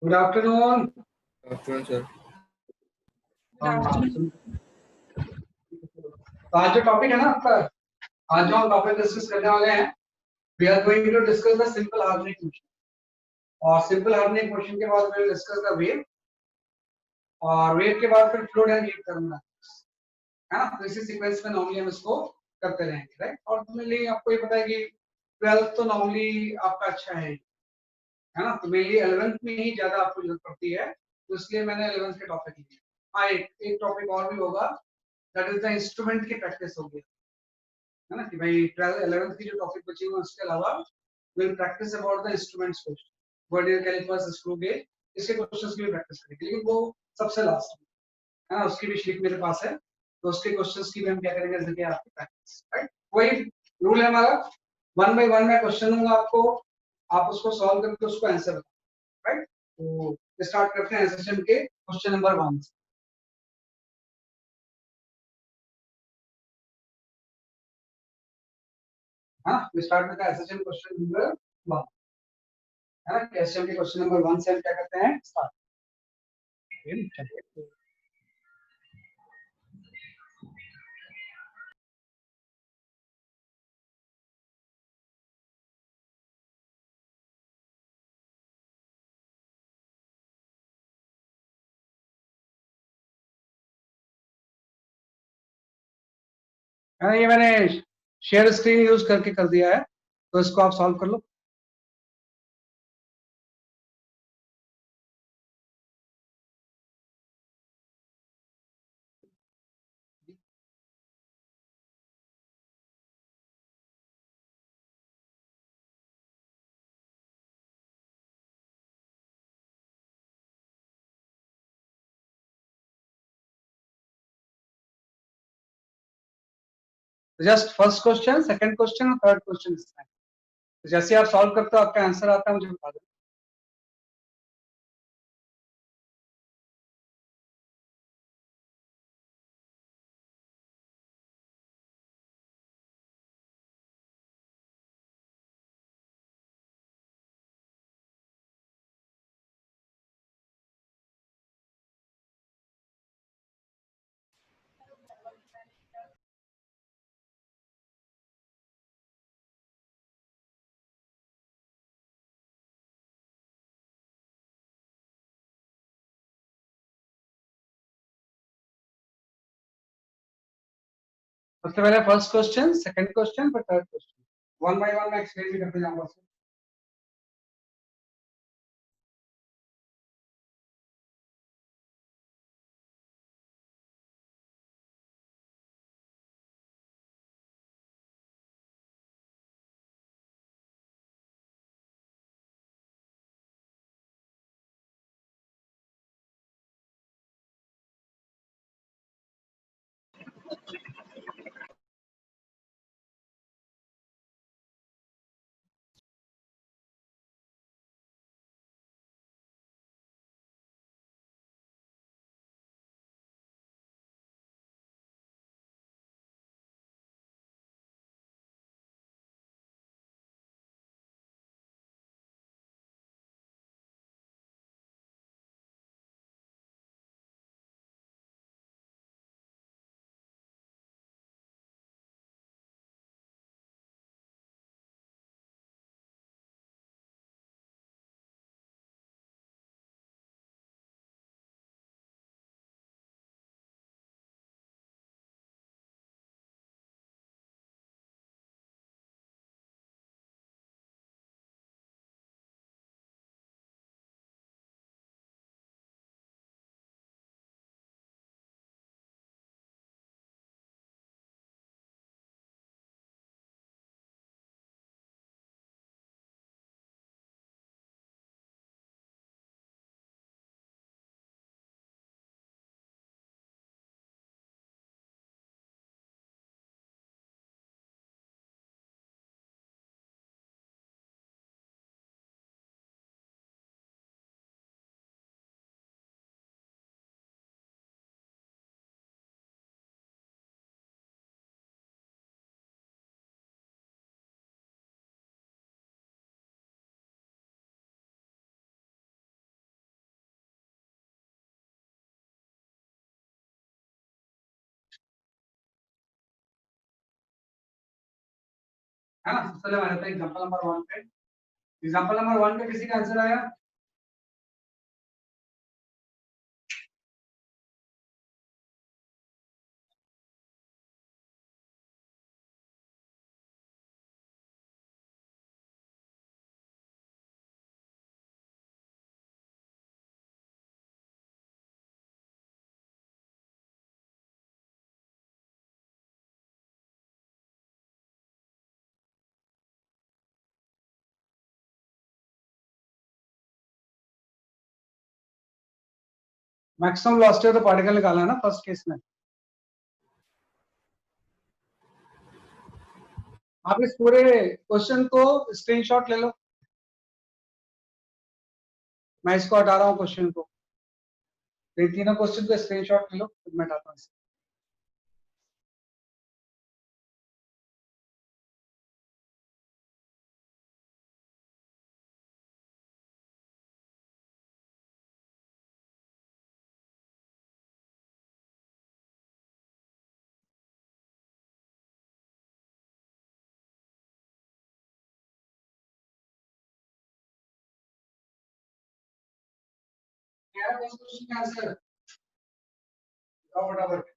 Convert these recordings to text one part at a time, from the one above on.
Good afternoon. Afternoon sir. तो आज जो टॉपिक है ना आपका, आज जो हम टॉपिक डिस्कस करने वाले हैं, we are going to discuss the simple harmonic motion. और सिंपल हार्मोनिक मोशन के बाद we will discuss the wave, और वेव के बाद फिर फ्लूइड एंड हीट करूंगा, है ना। तो इसी सीक्वेंस में नॉर्मली हम इसको करते रहेंगे, राइट। और मेनली आपको ये पता है कि 12th तो नॉर्मली आपका अच्छा है ना। तो मेनली 11th में ही ज्यादा आपको जरूरत पड़ती है, तो इसलिए मैंने 11th के टॉपिक लिए। हाँ, एक टॉपिक और भी होगा, दैट इज द इंस्ट्रूमेंट की प्रैक्टिस होगी, है ना। कि भाई 12 11th की जो टॉपिक बची हुई है उसके अलावा will practice about the instruments question, vernier calipers, screw gauge, इसके क्वेश्चंस की भी प्रैक्टिस करेंगे, लेकिन वो सबसे लास्ट में, है ना। उसकी भी शीट मेरे पास है, तो उसके क्वेश्चंस की भी हम क्या करेंगे, जैसे आपकी प्रैक्टिस, राइट। वही रूल है हमारा, 1 बाय 1 मैं क्वेश्चन दूंगा आपको, आप उसको सॉल्व करके उसको आंसर बताओ, राइट। तो स्टार्ट करते हैं सेशन के क्वेश्चन नंबर 1 से। हाँ, we start with the SHM question number 1, है ना। SHM के क्वेश्चन नंबर 1 से हम क्या करते हैं, स्टार्ट। चलिए, है ना। ये मैंने शेयर स्क्रीन यूज करके कर दिया है, तो इसको आप सॉल्व कर लो। Just first question, second question और थर्ड क्वेश्चन इस टाइम, तो जैसे आप सॉल्व करते हो आपका आंसर आता है मुझे बता दो। सबसे पहले फर्स्ट क्वेश्चन, सेकंड क्वेश्चन, फिर थर्ड क्वेश्चन, 1 बाय 1 मैं एक्सप्लेन भी करते जाऊंगा। है ना। सबसे पहले हमारे एग्जांपल नंबर 1 पे, एग्जांपल नंबर 1 पे किसी का आंसर आया? Maximum velocity of the particle निकालना है ना फर्स्ट केस में। आप इस पूरे क्वेश्चन को स्क्रीनशॉट ले लो, मैं इसको हटा रहा हूँ क्वेश्चन को, इन तीनों क्वेश्चन को स्क्रीनशॉट ले लो, फिर मैं हटाता हूँ। क्या है इस क्वेश्चन का आंसर? बताओ फटाफट।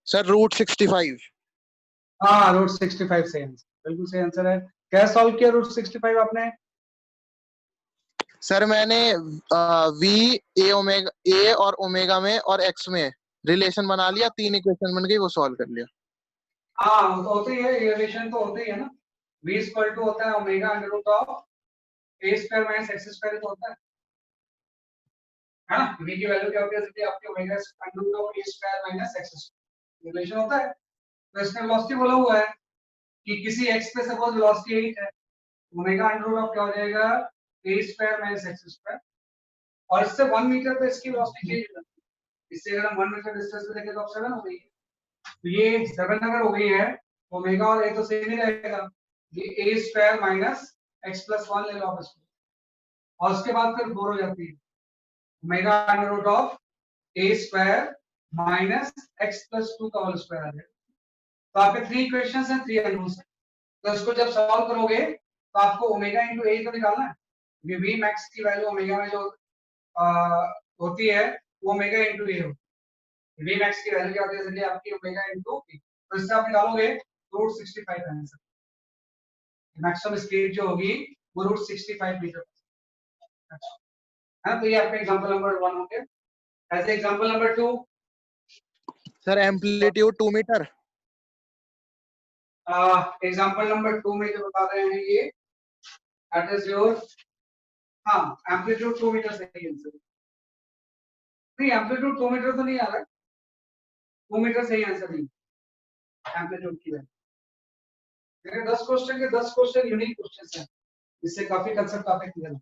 Sir root 65। हाँ, रूट 65 सही आंसर, बिल्कुल सही आंसर है। क्या सॉल्व किया रूट 65 आपने? सर मैंने वी ए ओमेगा ए और ओमेगा में और एक्स में रिलेशन बना लिया, 3 इक्वेशन बन गई, वो सॉल्व कर लिया। हाँ, वो तो होती है, ये रिलेशन तो होती है ना। v इक्वल टू होता है omega under root of A square minus X square तो होता है ना। v की वैल्यू क्या होती है? जैसे आपके omega under root of A square minus X square relation होता है। तो इसमें वेलोसिटी बोला हुआ है कि किसी x पे सपोज वेलोसिटी 8 है, ओमेगा अंडर रूट ऑफ क्या हो जाएगा? ए स्क्वायर माइनस एक्स स्क्वायर, और इससे 1 मीटर पे इसकी वेलोसिटी चेंज हो जाती है। इससे अगर हम 1 मीटर डिस्टेंस पे देखें तो 7 हो गई है। तो ये 7 अगर हो गई है, ओमेगा और ए तो सेम ही रहेगा, ये ए स्क्वायर माइनस एक्स प्लस 1 ले लो आप इसको, और उसके बाद फिर 4 हो जाती है omega under root of A square minus X plus 2 का होल स्क्वायर आ जाएगा। तो आपके 3 इक्वेशंस हैं, 3 अननोन्स हैं। तो इसको जब सॉल्व करोगे तो आपको ओमेगा इनटू ए तो निकालना है, क्योंकि वी मैक्स की वैल्यू ओमेगा में जो होती है वो ओमेगा इनटू ए होती है। वी मैक्स की वैल्यू क्या होती है? इसलिए आपकी ओमेगा इनटू ए, तो इससे आप निकालोगे रूट 65 आंसर। मैक्सिमम स्पीड जो होगी वो रूट 65 मीटर है। तो ये आपका एग्जांपल नंबर 1 हो गया। ऐसे example number 2, sir amplitude 2 metre. Example number 2 में जो बता रहे हैं ये दैट इज योर, हाँ, एम्पलीट्यूड 2 मीटर सही आंसर। नहीं, एम्पलीट्यूड 2 मीटर तो नहीं आ रहा है, 2 मीटर सही आंसर नहीं एम्पलीट्यूड की वैल्यू। मेरे 10 क्वेश्चन के 10 क्वेश्चन यूनिक क्वेश्चंस हैं, इससे काफी कंसेप्ट आपके क्लियर है।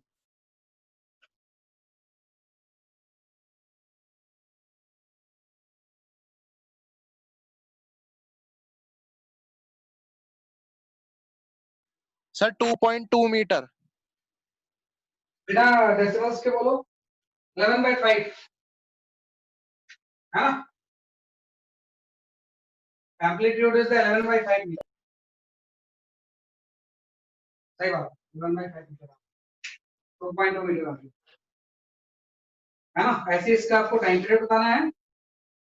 Sir 2.2 metre. बिना डेसिमल्स के बोलो, 11/5 है ना। एम्पलीट्यूड इज द 11/5 मीटर, सही बात, 11/5 मीटर, 2.2 मीटर आ गया है ना। ऐसे इसका आपको टाइम पीरियड बताना है,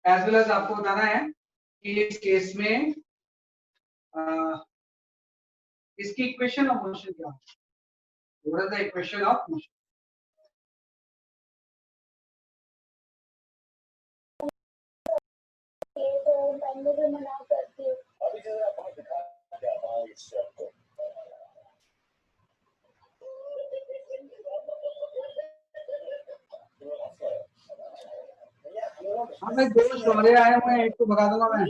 एज वेल एज आपको बताना है कि इस केस में इसकी इक्वेशन ऑफ मोशन क्या है, what is the equation of motion. तो पहले से मना करती हूँ अभी जरा आपको दिखा क्या है इस आपको हमें दो शौर्य आए हुए हैं, एक को भगा दूंगा मैं।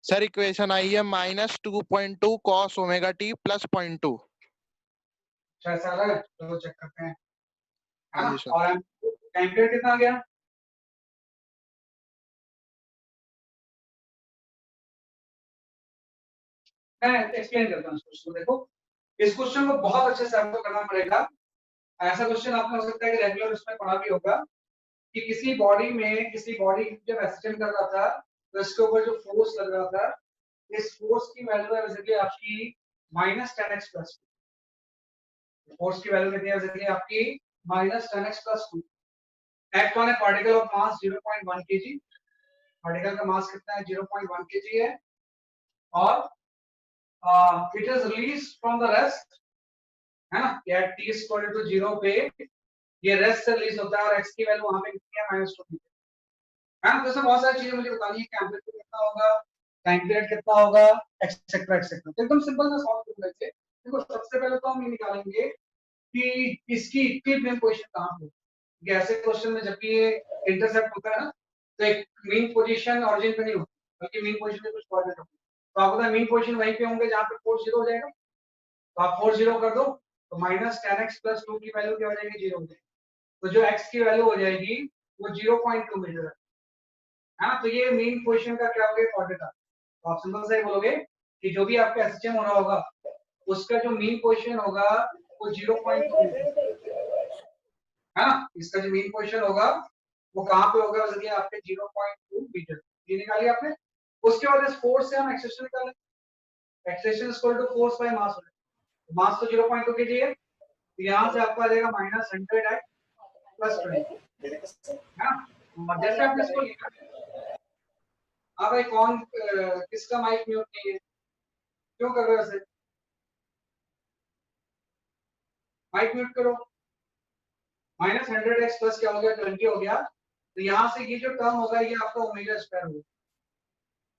सर इक्वेशन आई है -2.2 cos ओमेगा टी प्लस 0.2। अच्छा ऐसा अलग है, चलो चेक करते हैं, है हाँ ना। जी सर। और टाइम पीरियड कितना आ गया? मैं एक्सप्लेन करता हूँ इस क्वेश्चन को। देखो, इस क्वेश्चन को बहुत अच्छे से आपको करना पड़ेगा। ऐसा क्वेश्चन आपने हो सकता है कि रेगुलर उसमें पढ़ा भी होगा कि किसी बॉडी जब एक्सीडेंट कर रहा था तो इसके ऊपर जो फोर्स लग रहा था, इस फोर्स की वैल्यू है बेसिकली आपकी -10x+2। फोर्स की वैल्यू कितनी है बेसिकली आपकी -10x+2। Act on A particle of mass 0.1 kg। Particle का मास कितना है? 0.1 kg है। और it is release from the rest, है ना, या t इक्वल टू 0 पे ये रेस्ट से रिलीज होता है और x की वैल्यू वहां पे कितनी है? -2। है ना। तो इसमें बहुत सारी चीजें मुझे बतानी है कि एम्पलीट्यूड कितना होगा, टाइम पीरियड कितना होगा, एक्सेट्रा एक्सेट्रा। तो एकदम सिंपल मैं सॉल्व कर लेते हैं। देखो, सबसे पहले तो हम ये निकालेंगे कि इसकी इक्विलिब्रियम पोजीशन कहां पे है। क्योंकि ऐसे क्वेश्चन में जब भी ये इंटरसेप्ट होता है ना, तो एक मीन पोजीशन ऑरिजिन पे नहीं होती, बल्कि मीन पोजीशन पे कुछ कोऑर्डिनेट होती है। तो आपको पता है मीन पोजीशन वहीं पे होंगे जहां पे फोर्स 0 हो जाएगा। तो आप फोर्स 0 कर दो तो -10x+2 की वैल्यू क्या हो जाएगी? 0 हो जाएगी। तो जो x की वैल्यू हो जाएगी वो 0.2 मीटर है। हाँ, तो ये मीन पोजीशन का क्या हो गया? कोऑर्डिनेट। तो आप सिंपल से बोलोगे कि जो भी आपका एसएचएम हो रहा होगा उसका जो मीन पोजीशन होगा वो 0.2 मीटर है ना। इसका जो मीन पोजीशन होगा वो कहां पे होगा? जैसे आपके 0.2 मीटर। ये निकालिए आपने। उसके बाद इस फोर्स से हम एक्सेलरेशन निकालेंगे। Acceleration equal to force by mass हो जाएगा। मास तो 0.2 केजी है, तो यहां से आपका आ जाएगा -100x+20, है ना। और जैसे आपने इसको लिखा, हाँ भाई, कौन किसका माइक म्यूट नहीं है? क्यों कर रहे हो ऐसे? माइक म्यूट करो। -100x प्लस क्या हो गया? 20 हो गया। तो यहाँ से ये जो टर्म होगा ये आपका ओमेगा स्क्वायर होगा,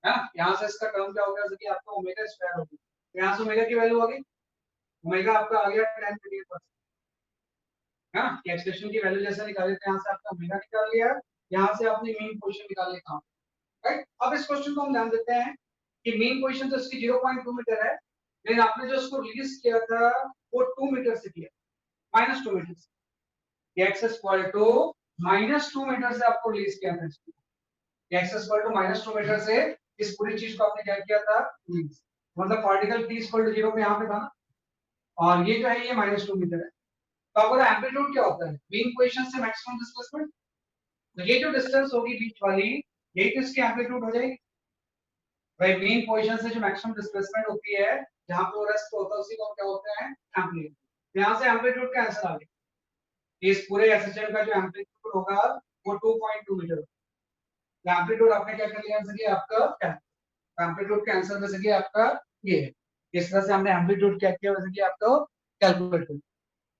है ना। यहाँ से इसका टर्म क्या हो गया? कि आपका ओमेगा स्क्वायर होगा। तो यहाँ से ओमेगा की वैल्यू आ गई। ओमेगा आपका आ गया 10 है ना। कि एक्सप्रेशन की वैल्यू जैसे निकाले थे, यहाँ से आपका ओमेगा निकाल लिया। यहाँ से आपने मीन पोजीशन निकाल लिया काम, राइट। अब इस क्वेश्चन को हम ध्यान देते हैं कि मीन पोजीशन तो इसकी 0.2 मीटर है, लेकिन आपने जो इसको रिलीज किया था वो 2 मीटर से किया, -2 मीटर से। x इक्वल टू -2 मीटर से आपको रिलीज किया था इसको। x इक्वल टू -2 मीटर से इस पूरी चीज को आपने क्या किया था? रिलीज। मतलब पार्टिकल t इक्वल टू 0 पे यहाँ पे था ना, और ये जो है ये -2 मीटर है। तो आपको एम्पलीट्यूड क्या होता है? मीन पोजीशन से मैक्सिमम डिस्प्लेसमेंट। तो ये जो डिस्टेंस होगी बीच वाली, यही तो इसकी एम्पलीट्यूड हो जाएगी भाई। मीन पोजीशन से जो मैक्सिमम डिस्प्लेसमेंट होती है, जहां पे वो रेस्ट होता है, उसी को क्या होते हैं? एम्पलीट्यूड। यहां से एम्पलीट्यूड का आंसर आ गया। इस पूरे एसएचएम का जो एम्पलीट्यूड होगा वो 2.2 मीटर होगा। एम्पलीट्यूड आपने क्या कर लिया? आंसर ये आपका क्या है? एम्पलीट्यूड का आंसर वैसे कि आपका ये है। इस तरह से हमने एम्पलीट्यूड क्या किया? वैसे कि आपको कैलकुलेट किया।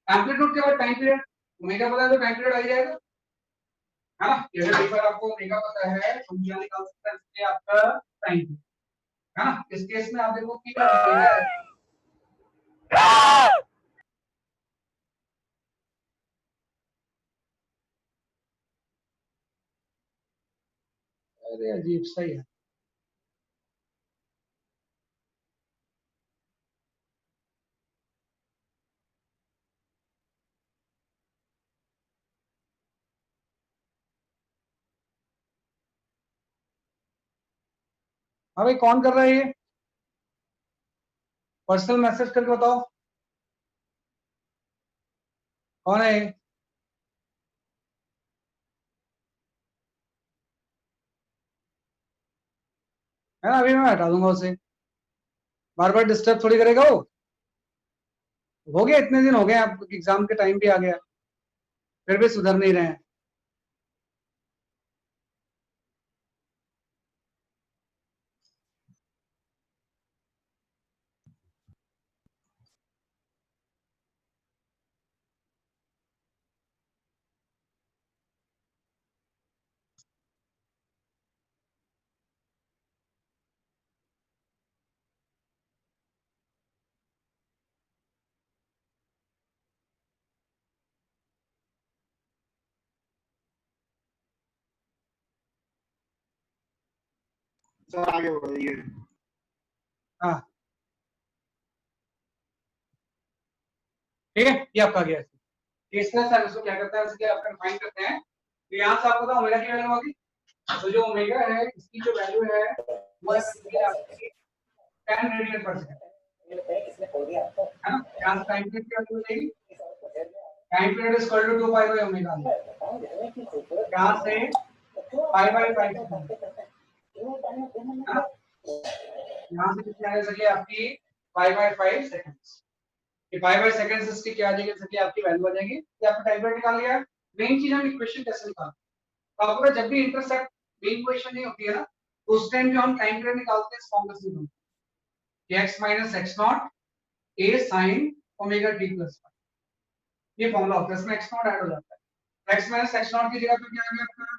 एम्पलीट्यूड के बाद टाइम पीरियड, ओमेगा पता है तो टाइम पीरियड आ जाएगा, है ना। जैसे एक बार आपको ओमेगा पता है तो ओमेगा निकाल सकते हैं इसलिए आपका टाइम पीरियड, है ना। इस केस में आप देखो कि ओमेगा है। अरे अजीब सही है। हाँ भाई, कौन कर रहा है ये? पर्सनल मैसेज करके बताओ कौन है ये? है ना, अभी मैं हटा दूंगा उसे। बार बार डिस्टर्ब थोड़ी करेगा वो। हो गया, इतने दिन हो गए, आप एग्जाम के टाइम भी आ गया, फिर भी सुधर नहीं रहे हैं। सर आगे बढ़िए। हाँ ठीक है, ये आपका गया। इस तरह से हम इसको क्या करते हैं, इसके आपका डिफाइन करते हैं। तो यहाँ से आपको पता ओमेगा की वैल्यू होगी, तो जो ओमेगा है इसकी जो वैल्यू है वो है आपकी 10 रेडियन पर सेकंड, है ना। यहाँ से टाइम पीरियड की वैल्यू हो जाएगी, time period is equal to 2 pi by omega. यहाँ से पाई बाय 5 यहाँ से कितनी आ सके आपकी 5 बाय 5 सेकंड्स। ये 5 बाय सेकंड्स इसकी क्या आ जाएगी, सके आपकी वैल्यू आ जाएगी। ये आपका टाइम पीरियड निकाल लिया। मेन चीज हम इक्वेशन कैसे निकालते हैं, तो आपको जब भी इंटरसेप्ट मेन इक्वेशन नहीं होती है ना, तो उस टाइम जो हम टाइम पीरियड निकालते हैं इस फॉर्म से निकालते हैं, x minus x not a sin omega t plus 1, ये फॉर्मूला होता है। इसमें x नॉट ऐड हो जाता है। x माइनस एक्स नॉट की जगह पे क्या आ गया आपका,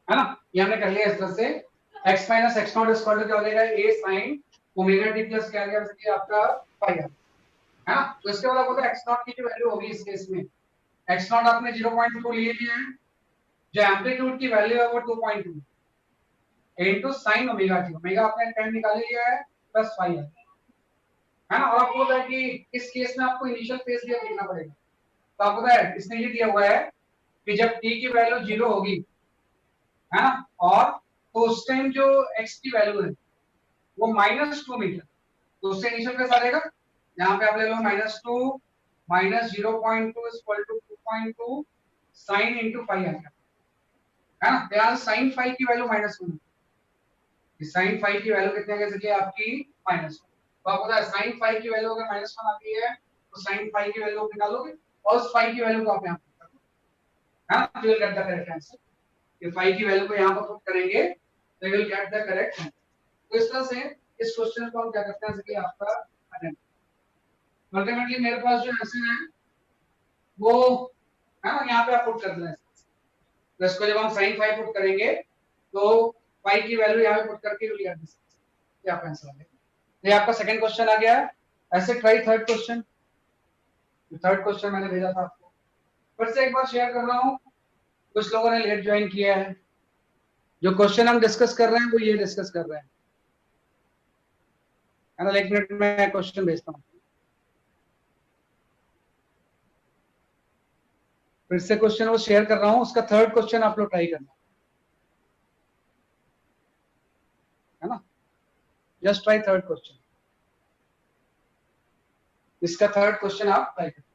है ना। ये हमने कर लिया इस तरह से। x minus x naught equal to क्या हो जाएगा, a sin omega t plus क्या आ गया, जैसे कि आपका पाई है ना। तो इसके बाद आपको x नॉट की जो वैल्यू होगी इस केस में, x नॉट आपने 0.2 ले लिया है, जो एम्पलीट्यूड की वैल्यू है वो 2.2 into sin omega t, omega आपने 10 निकाल लिया है प्लस 5 है ना। और आपको पता है कि इस केस में आपको इनिशियल फेज दिया देखना पड़ेगा। तो आपको पता है इसने ये दिया हुआ है कि जब t की वैल्यू 0 होगी, है ना, और तो उस टाइम जो x की वैल्यू है वो -2 मीटर, तो उससे इनिशियल फेज आ जाएगा। यहाँ पे आप ले लो -2 minus 0.2 is equal to 2.2 sin into 5 आ गया, है ना। तो यहाँ sin 5 की वैल्यू -1, sin 5 की वैल्यू कितने आ गई आपकी -1। तो आपको पता है sin 5 की वैल्यू अगर -1 आती है तो sin 5 की वैल्यू निकालोगे और उस 5 की वैल्यू को आप यहाँ पे कर दो, है ना, तो you will get the correct answer. ये 5 की वैल्यू को यहाँ पर पुट करेंगे तो you will get the correct answer. तो इस तरह से इस क्वेश्चन को हम क्या करते हैं, जैसे कि आपका अल्टीमेटली मेरे पास जो आंसर है वो, है ना, यहाँ पे आप पुट कर देना। तो इसको जब हम sin 5 पुट करेंगे तो 5 की वैल्यू यहाँ पे पुट करके यू विल गेट दिस, ये आपका आंसर आ गया। ये आपका सेकंड क्वेश्चन आ गया है। ऐसे try third question. Third question मैंने भेजा था आपको, फिर से एक बार शेयर कर रहा हूँ, कुछ लोगों ने लेट ज्वाइन किया है। जो क्वेश्चन हम डिस्कस कर रहे हैं वो ये डिस्कस कर रहे हैं, है ना। एक मिनट में क्वेश्चन भेजता हूँ। फिर से क्वेश्चन वो शेयर कर रहा हूँ, उसका थर्ड क्वेश्चन आप लोग ट्राई करना, है ना। जस्ट ट्राई थर्ड क्वेश्चन, इसका थर्ड क्वेश्चन आप ट्राई करना।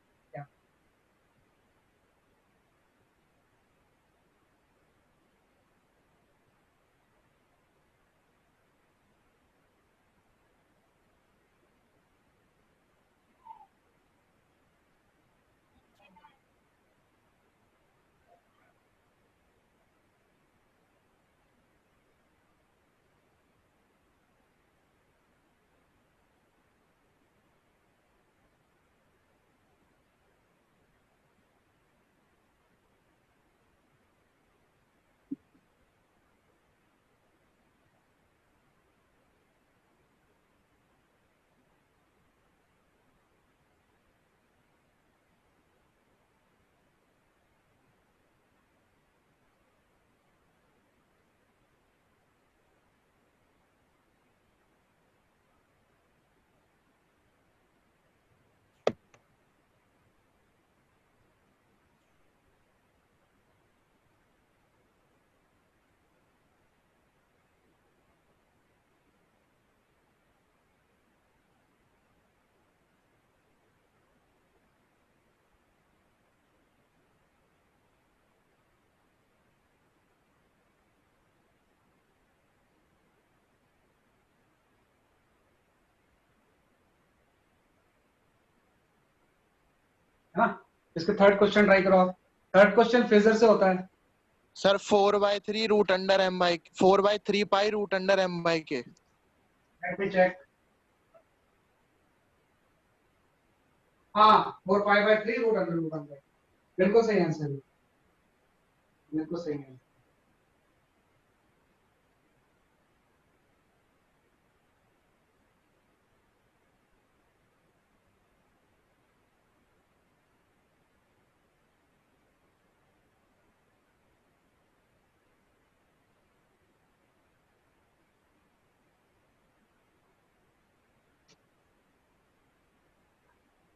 है ना। इसके थर्ड क्वेश्चन ट्राई करो आप। थर्ड क्वेश्चन फेजर से होता है। Sir 4/3 root under M by 4/3 pi root under M by K. Let me check. हाँ 4 pi by 3 root under root under, बिल्कुल सही आंसर है, बिल्कुल सही है।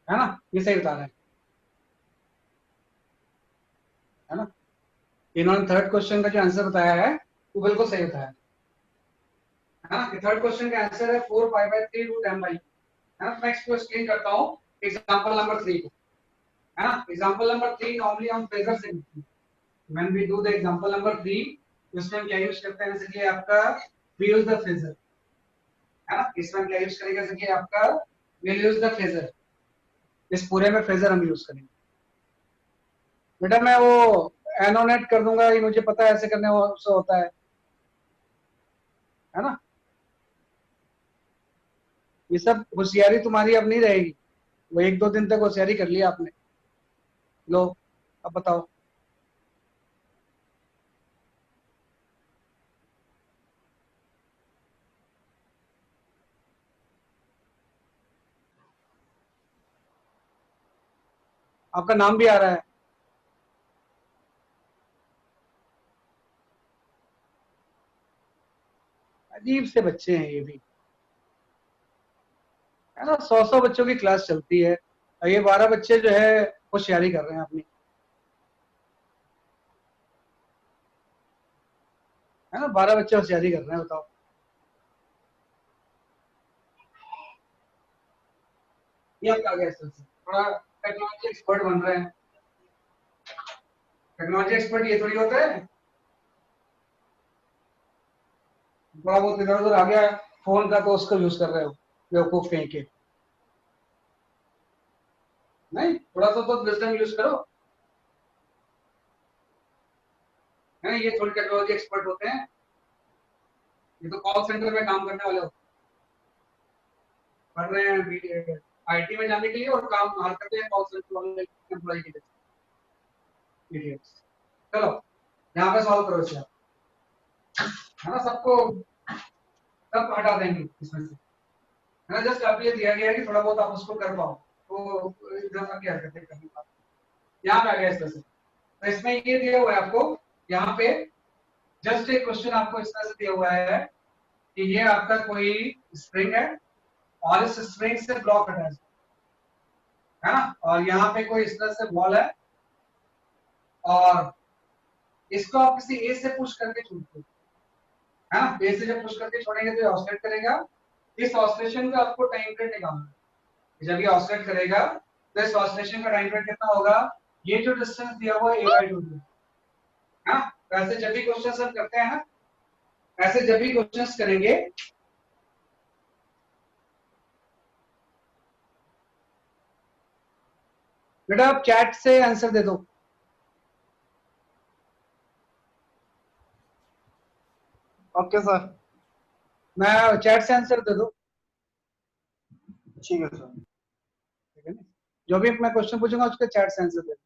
है ना, ये सही बता रहे हैं, है ना। इन्होंने थर्ड क्वेश्चन का जो आंसर बताया है वो बिल्कुल सही बताया है ना। थर्ड क्वेश्चन का आंसर है 4 pi by 3 root m by, है ना। मैं इसको एक्सप्लेन करता हूँ एग्जांपल नंबर 3 को, है ना। एग्जांपल नंबर 3 नॉर्मली हम फेजर से करते हैं। When we do the example number 3, इसमें हम क्या यूज करते हैं, जैसे कि आपका वी यूज द फेजर, है ना। इसमें हम क्या यूज करेंगे, जैसे कि आपका वी यूज द फेजर, इस पूरे में फेजर हम यूज करेंगे। बेटा मैं वो एनोनेट कर दूंगा, ये मुझे पता है ऐसे करने से होता है ना। ये सब होशियारी तुम्हारी अब नहीं रहेगी, वो 1-2 दिन तक होशियारी कर लिया आपने। लो अब बताओ। आपका नाम भी आ रहा है। अजीब से बच्चे हैं ये भी, है ना। 100 बच्चों की क्लास चलती है और ये 12 बच्चे जो है होशियारी कर रहे हैं अपनी, है ना। 12 बच्चे होशियारी कर रहे हैं, बताओ। ये आप आ गया सर से थोड़ा टेक्नोलॉजी एक्सपर्ट बन रहे हैं। टेक्नोलॉजी एक्सपर्ट ये थोड़ी होता है, थोड़ा बहुत इधर उधर आ गया फोन का तो उसको यूज कर रहे हो बेवकूफ कहीं के। नहीं, थोड़ा सा तो विजडम यूज करो, है। ये थोड़ी टेक्नोलॉजी एक्सपर्ट होते हैं, ये तो कॉल सेंटर में काम करने वाले होते हैं, पढ़ रहे हैं आईटी में जाने के लिए और काम हाल करते हैं कॉल सेंटर वाले एम्प्लॉय के लिए। Idiots। चलो यहाँ पे सॉल्व करो इसे आप, है ना। सबको सब हटा देंगे इसमें से, है ना। जस्ट अब ये दिया गया है कि थोड़ा बहुत आप उसको कर पाओ, तो इधर का क्या करते करने का यहाँ पे आ गया इस तरह से। तो इसमें ये दिया हुआ है आपको यहाँ पे, जस्ट एक क्वेश्चन आपको इस तरह से दिया हुआ है कि ये आपका कोई स्प्रिंग है और इस स्प्रिंग से ब्लॉक अटैच है ना, और यहाँ पे कोई इस तरह से बॉल है और इसको आप किसी ए से पुश करके छोड़ते हो, है ना। ए से जब पुश करके छोड़ेंगे तो ये ऑसिलेट करेगा, इस ऑसिलेशन का आपको टाइम पीरियड निकालना है। जब ये ऑसिलेट करेगा तो इस ऑसिलेशन का टाइम पीरियड कितना होगा, ये जो डिस्टेंस दिया हुआ है a/2 है ना। वैसे जब भी क्वेश्चन हम करते हैं ना, ऐसे जब भी क्वेश्चंस करेंगे बेटा आप चैट से आंसर दे दो। Okay sir. मैं चैट से आंसर दे दो, ठीक है सर। ठीक है ना। जो भी मैं क्वेश्चन पूछूंगा उसके चैट से आंसर दे दो।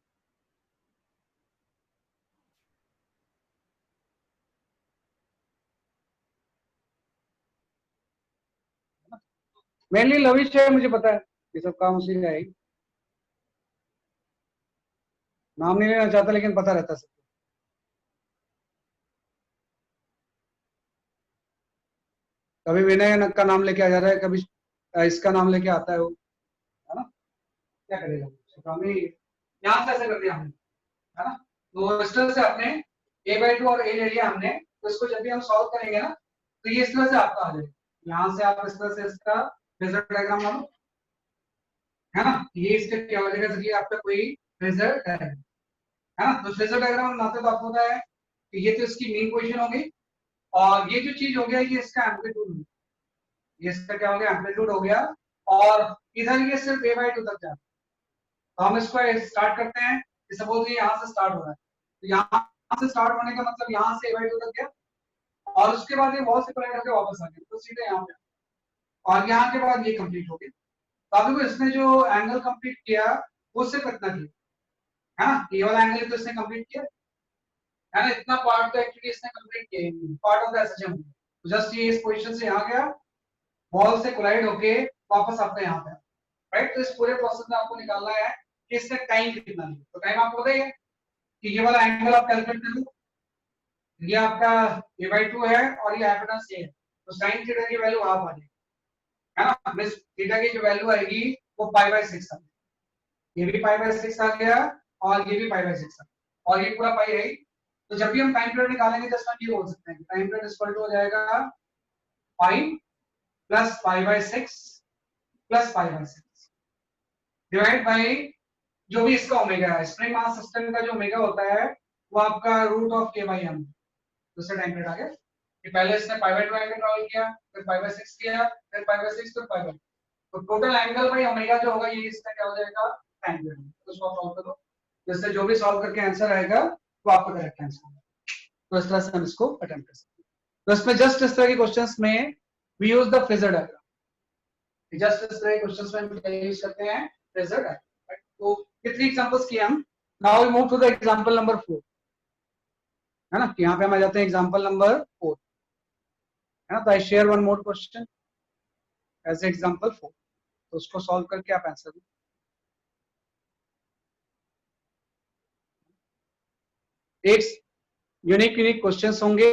मेनली लविश है, मुझे पता है ये सब काम उसी का है। नाम नहीं लेना चाहता लेकिन पता रहता सबको। कभी विनय का नाम लेके आ जा रहा है, कभी इसका नाम लेके आता है वो, है ना। क्या करेगा काम ही, यहाँ से ऐसे कर दिया हमने, है ना। तो इस तरह से आपने a/2 और a ले लिया हमने, तो इसको जब भी हम सॉल्व करेंगे ना तो ये इस तरह से आपका आ जाएगा। यहाँ से आप इस तरह से इसका फेजर डायग्राम मानो, है ना। ये इसका क्या हो जाएगा, जैसे आपका कोई फेजर डायग्राम, है ना। तो फेजर डायग्राम बनाते तो आपको पता है कि ये तो इसकी मेन पोजीशन हो गई और ये जो चीज हो गया ये इसका एम्पलीट्यूड हो गया, ये इसका क्या हो गया, एम्पलीट्यूड हो गया। और इधर ये सिर्फ a/2 तक जाता तो हम इसको स्टार्ट करते हैं कि सपोज ये यहाँ से स्टार्ट हो रहा है, तो यहाँ से स्टार्ट होने का मतलब यहाँ से a/2 तक गया और उसके बाद ये वॉल से कनेक्ट करके वापस आ गया, तो सीधे यहाँ पे और यहाँ के बाद ये कंप्लीट हो गया। तो अभी को इसने जो एंगल कंप्लीट किया वो उससे कितना किया है ना, ये वाला एंगल तो इसने कंप्लीट किया है ना, इतना पार्ट तो एक्चुअली इसने कंप्लीट किया ही पार्ट ऑफ द एसएचएम। तो जस्ट ये इस पोजीशन से यहाँ गया, वॉल से कोलाइड होके वापस आपका यहाँ पे, राइट। तो इस पूरे प्रोसेस में आपको निकालना है कि इसने टाइम कितना लिया। तो टाइम आपको बताइए कि ये वाला एंगल आप कैलकुलेट कर लो, ये आपका a/2 है और ये हाइपोटेनस a है, तो sin थीटा की वैल्यू हाफ आ जाएगी है ना। प्लस थीटा की जो वैल्यू आएगी वो π/6 आ, ये भी π/6 आ गया और ये भी π/6 आ गया और ये पूरा पाई है। तो जब भी हम टाइम पीरियड निकालेंगे तो इसमें ये बोल सकते हैं टाइम पीरियड इक्वल टू हो जाएगा pi plus π/6 plus π/6 divide by जो भी इसका ओमेगा है। स्प्रिंग मास सिस्टम का जो ओमेगा होता है वो आपका रूट ऑफ k/m। दूसरा टाइम पीरियड आ गया कि पहले इसने π/2 एंगल ट्रैवल किया, फिर π/6 किया, फिर π/6, फिर π/2, तो टोटल एंगल बाय ओमेगा जो होगा ये इसका क्या हो जाएगा टाइम पीरियड। तो इसको सॉल्व करो, जिससे जो भी सॉल्व करके आंसर आएगा वो आपका करेक्ट आंसर होगा। तो इस तरह से हम इसको अटेम्प्ट कर सकते हैं। तो इसमें जस्ट इस तरह के क्वेश्चंस में we use the phasor diagram. Just इस तरह के क्वेश्चंस में हम क्या यूज करते हैं फेजर डायग्राम। तो कितनी एग्जांपल्स किए हम। Now we move to the example number 4 है ना। यहाँ पे हम आ जाते हैं एग्जांपल नंबर 4 है ना। तो I share one more question as example 4, तो उसको सॉल्व करके आप आंसर दो। एक यूनिक क्वेश्चंस होंगे,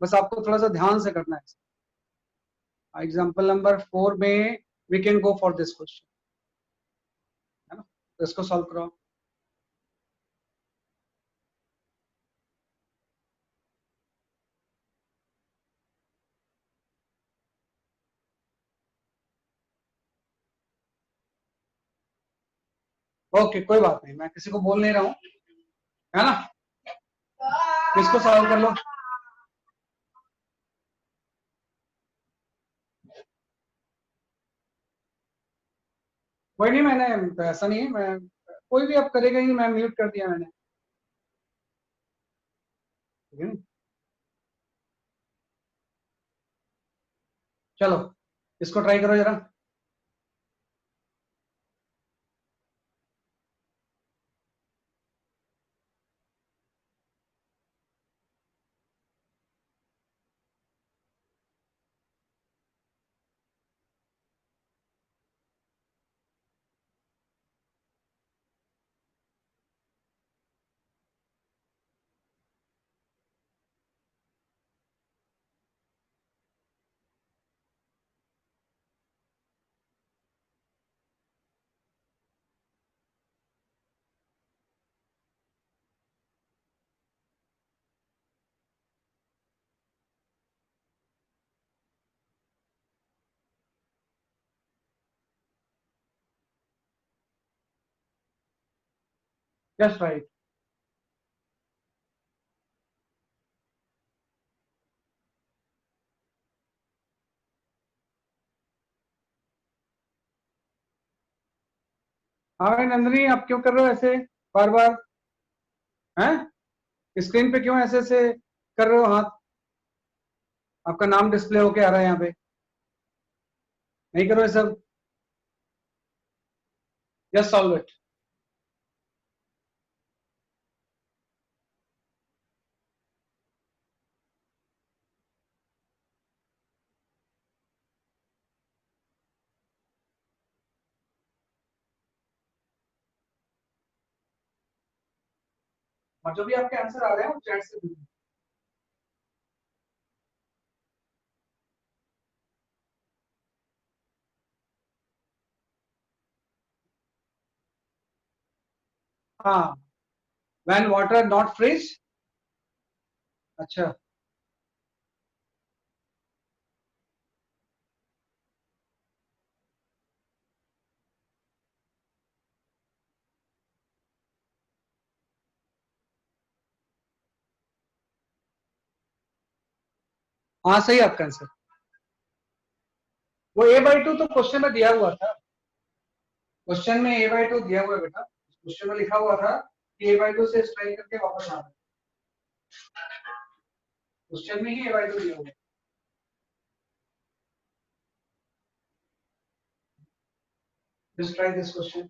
बस आपको थोड़ा सा ध्यान से करना है। एग्जांपल नंबर 4 में we can go for this question है ना। तो इसको सॉल्व करो। ओके कोई बात नहीं, मैं किसी को बोल नहीं रहा हूं है ना। इसको सॉल्व कर लो। कोई नहीं, मैंने ऐसा नहीं है, मैं कोई भी अब करेगा ही, मैं म्यूट कर दिया मैंने, ठीक है। चलो इसको ट्राई करो जरा। Just right. हाँ भाई नंदिनी, आप क्यों कर रहे हो ऐसे बार बार हैं? स्क्रीन पे क्यों ऐसे ऐसे कर रहे हो हाथ? आपका नाम डिस्प्ले होके आ रहा है यहाँ पे, नहीं करो ये सब। Just solve it. और जो भी आपके आंसर आ रहे हैं वो चैट से दीजिए। हाँ, व्हेन वाटर नॉट फ्रीज। अच्छा हाँ, सही आपका आंसर। वो a/2 तो क्वेश्चन में दिया हुआ था, क्वेश्चन में a/2 दिया हुआ है बेटा, क्वेश्चन में लिखा हुआ था कि a/2 से स्ट्राइक करके वापस आ रहा है, क्वेश्चन में ही a/2 दिया हुआ है। Just try this question.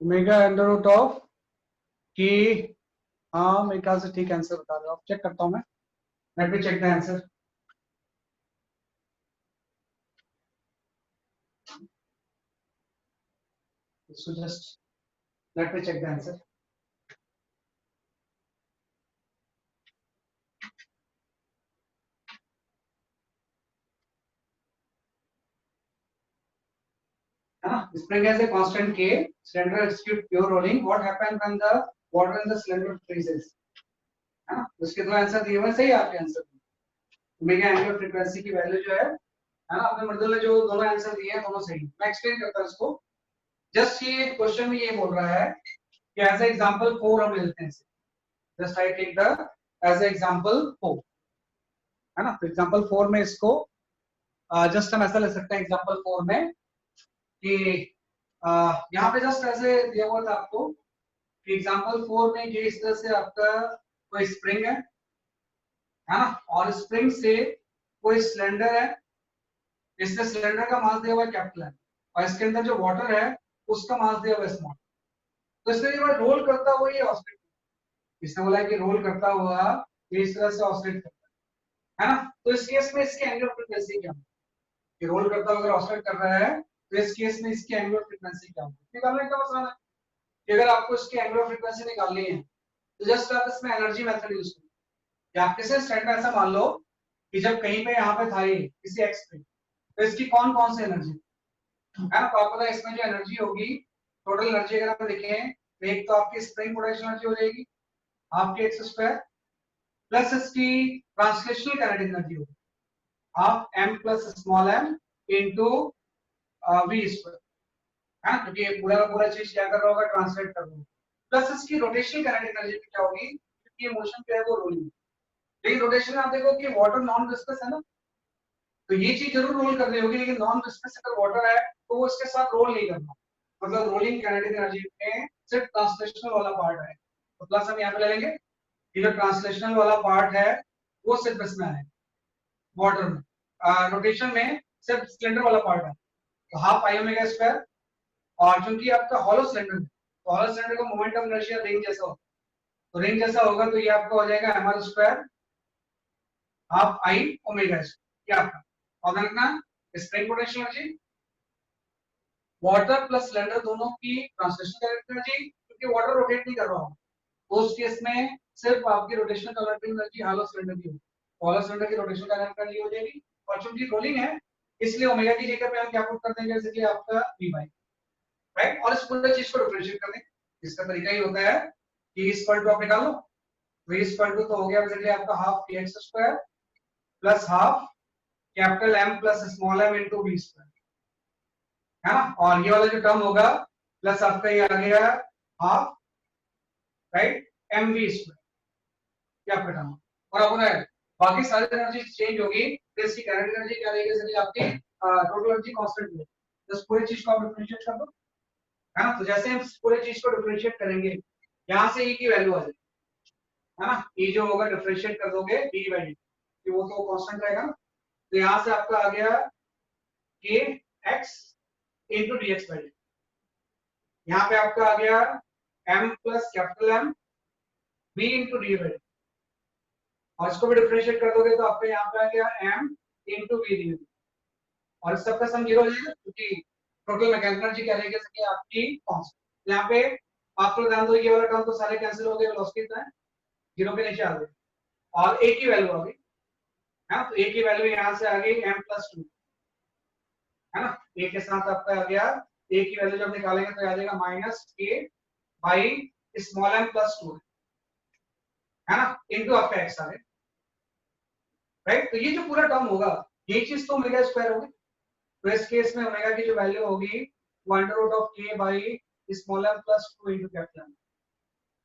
Omega under root of k, हाँ मेरे ख्याल से ठीक आंसर बता रहे हो आप, चेक करता हूँ मैं, let me check the answer. So just let me check the answer. Spring has a constant K, cylinder execute pure rolling. What happens when the water in the cylinder freezes? है ना, उसके दो answer दिए हुए, सही आपके answer. Omega angular frequency की value जो है ना, आपने मृदुल ने जो दोनों आंसर दिए हैं दोनों सही। मैं एक्सप्लेन करता हूँ इसको। जस्ट ये क्वेश्चन में ये बोल रहा है कि एज एग्जांपल 4 हम लेते हैं, just I take the as example 4, है ना। तो एग्जांपल 4 में इसको जस्ट हम ऐसा ले सकते हैं एग्जांपल 4 में कि यहाँ पे जस्ट ऐसे दिया हुआ था आपको कि एग्जांपल 4 में ये इस तरह से आपका कोई स्प्रिंग है ना, और स्प्रिंग से कोई सिलेंडर है, इससे सिलेंडर का मास दिया हुआ है कैपिटल है, और इसके अंदर जो वाटर है उसका मास दिया हुआ है स्मॉल। तो इसने ये रोल करता हुआ ये ऑसिलेट, इसने बोला कि रोल करता हुआ ये इस तरह से ऑसिलेट करता है ना। तो इस केस में इसकी एंगुलर फ्रीक्वेंसी क्या है, ये रोल करता हुआ अगर ऑसिलेट कर रहा है तो इस केस में इसकी एंगुलर फ्रीक्वेंसी क्या होगी, निकालने का मसला है कि अगर आपको इसकी एंगुलर फ्रीक्वेंसी निकालनी है तो जस्ट आप इसमें एनर्जी मेथड यूज करो। या आप किसी स्टैंड में ऐसा मान लो कि जब कहीं पे यहाँ पे था ये किसी एक्स पे, तो इसकी कौन कौन सी एनर्जी है ना, तो आपको पता है इसमें जो एनर्जी होगी, टोटल एनर्जी अगर हम देखें तो एक तो आपकी स्प्रिंग पोटेंशियल एनर्जी हो जाएगी आपके एक्स स्क्वायर, प्लस इसकी ट्रांसलेशनल काइनेटिक एनर्जी होगी half m plus small m into v square, है ना, क्योंकि ये पूरा का पूरा चीज क्या कर रहा होगा, ट्रांसलेट कर रहा होगा। प्लस इसकी रोटेशनल काइनेटिक एनर्जी क्या होगी, क्योंकि ये मोशन क्या है वो रोलिंग, लेकिन रोटेशन में आप देखो कि वाटर नॉन विस्कस है ना, तो ये चीज जरूर रोल कर रही होगी, लेकिन नॉन विस्कस अगर वाटर है तो वो इसके साथ रोल नहीं करना, मतलब रोलिंग काइनेटिक एनर्जी में सिर्फ ट्रांसलेशनल वाला पार्ट है। तो प्लस हम यहाँ पे ले लेंगे, ये जो ट्रांसलेशनल वाला पार्ट है वो सिर्फ इसमें है वाटर में, रोटेशन में सिर्फ सिलेंडर वाला पार्ट है, तो हाफ आई ओमेगा स्क्वायर, और चूंकि आपका हॉलो सिलेंडर है तो हॉलो सिलेंडर का मोमेंट ऑफ इनर्शिया रिंग जैसा होगा, तो रिंग जैसा होगा तो ये आपका हो जाएगा mr square half I omega square, ये आपका। और रखना spring potential energy, water plus cylinder दोनों की ट्रांसलेशनल एनर्जी, क्योंकि वाटर रोटेट नहीं कर रहा होगा तो उस केस में सिर्फ आपकी rotational kinetic energy hollow cylinder की होगी, हॉलो सिलेंडर की रोटेशनल काइनेटिक एनर्जी हो जाएगी, और चूंकि रोलिंग है इसलिए ओमेगा की जगह पे हम क्या पुट कर देंगे, बेसिकली आपका v बाई, राइट। और इस पूरे चीज को डिफरेंशिएट कर देंगे, इसका तरीका ही होता है कि इस पर टू आप निकालो, v इक्वल टू तो हो गया बेसिकली आपका half px square plus half capital M plus small m into v square, है ना, और ये वाला जो टर्म होगा प्लस आपका ये आ गया हाफ, राइट, mv स्क्वायर, ये आपका टर्म। और अब है बाकी सारी एनर्जी चेंज होगी तो इसकी काइनेटिक एनर्जी क्या रहेगी, जैसे आपकी टोटल एनर्जी कांस्टेंट है, तो पूरी चीज को आप डिफरेंशिएट कर दो, है ना। तो जैसे हम पूरे चीज को डिफरेंशिएट करेंगे यहाँ से e की वैल्यू आ जाएगी, है ना, e जो होगा डिफरेंशिएट कर दोगे d बाई dt, कि वो तो कांस्टेंट रहेगा ना, तो यहाँ से आपका आ गया k x into D x by D. यहाँ पे आपका आ गया m plus capital M v into D by D, और इसको भी डिफरेंशिएट कर दोगे तो आपको यहाँ पे आ गया m इंटू वी डी, और इस सबका सम 0 हो जाएगा क्योंकि टोटल मैकेनिकल एनर्जी क्या रहेगी जैसे कि आपकी कांस्टेंट। यहाँ पे आप लोग ध्यान दो, ये वाला टर्म तो सारे कैंसिल हो गए, वेलोसिटी इतना है 0 के नीचे आ गए, और a की वैल्यू आ गई है, तो a की वैल्यू यहाँ से आ गई m प्लस 2, है ना। a के साथ आपका आ गया, a की वैल्यू जब निकालेंगे तो आ जाएगा minus k by small m plus 2, है ना, इनटू आपका x आ गया, राइट। तो ये जो पूरा टर्म होगा ये चीज तो ओमेगा स्क्वायर होगी, तो इस केस में ओमेगा की जो वैल्यू होगी वो under root of k by small m plus 2 into capital M,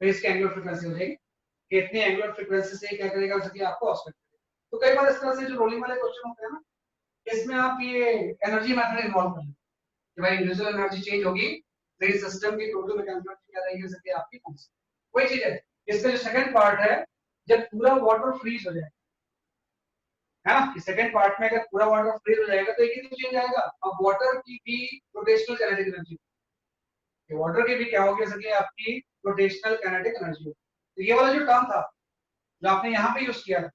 तो इसकी एंगुलर फ्रीक्वेंसी हो जाएगी कि इतनी एंगुलर फ्रीक्वेंसी से क्या करेगा जैसे कि आपको ऑस्किलेट करेगा। तो कई बार इस तरह से जो रोलिंग वाले क्वेश्चन होते हैं ना, इसमें आप ये एनर्जी मेथड इन्वॉल्व कर लेते कि भाई इंडिविजुअल एनर्जी चेंज होगी तो इस सिस्टम की टोटल मैकेनिकल एनर्जी क्या रहेगी जैसे कि आपकी कांस्टेंट, वही चीज है। इसका जो सेकंड पार्ट है, जब पूरा वाटर फ्रीज हो जाए, है ना, सेकंड पार्ट में अगर पूरा वाटर फ्रीज हो जाएगा तो एक ही चेंज आएगा, अब वाटर की भी रोटेशनल काइनेटिक एनर्जी, वाटर की भी क्या होगी जैसे कि आपकी रोटेशनल काइनेटिक एनर्जी। तो ये वाला जो टर्म था जो आपने यहाँ पे यूज किया था,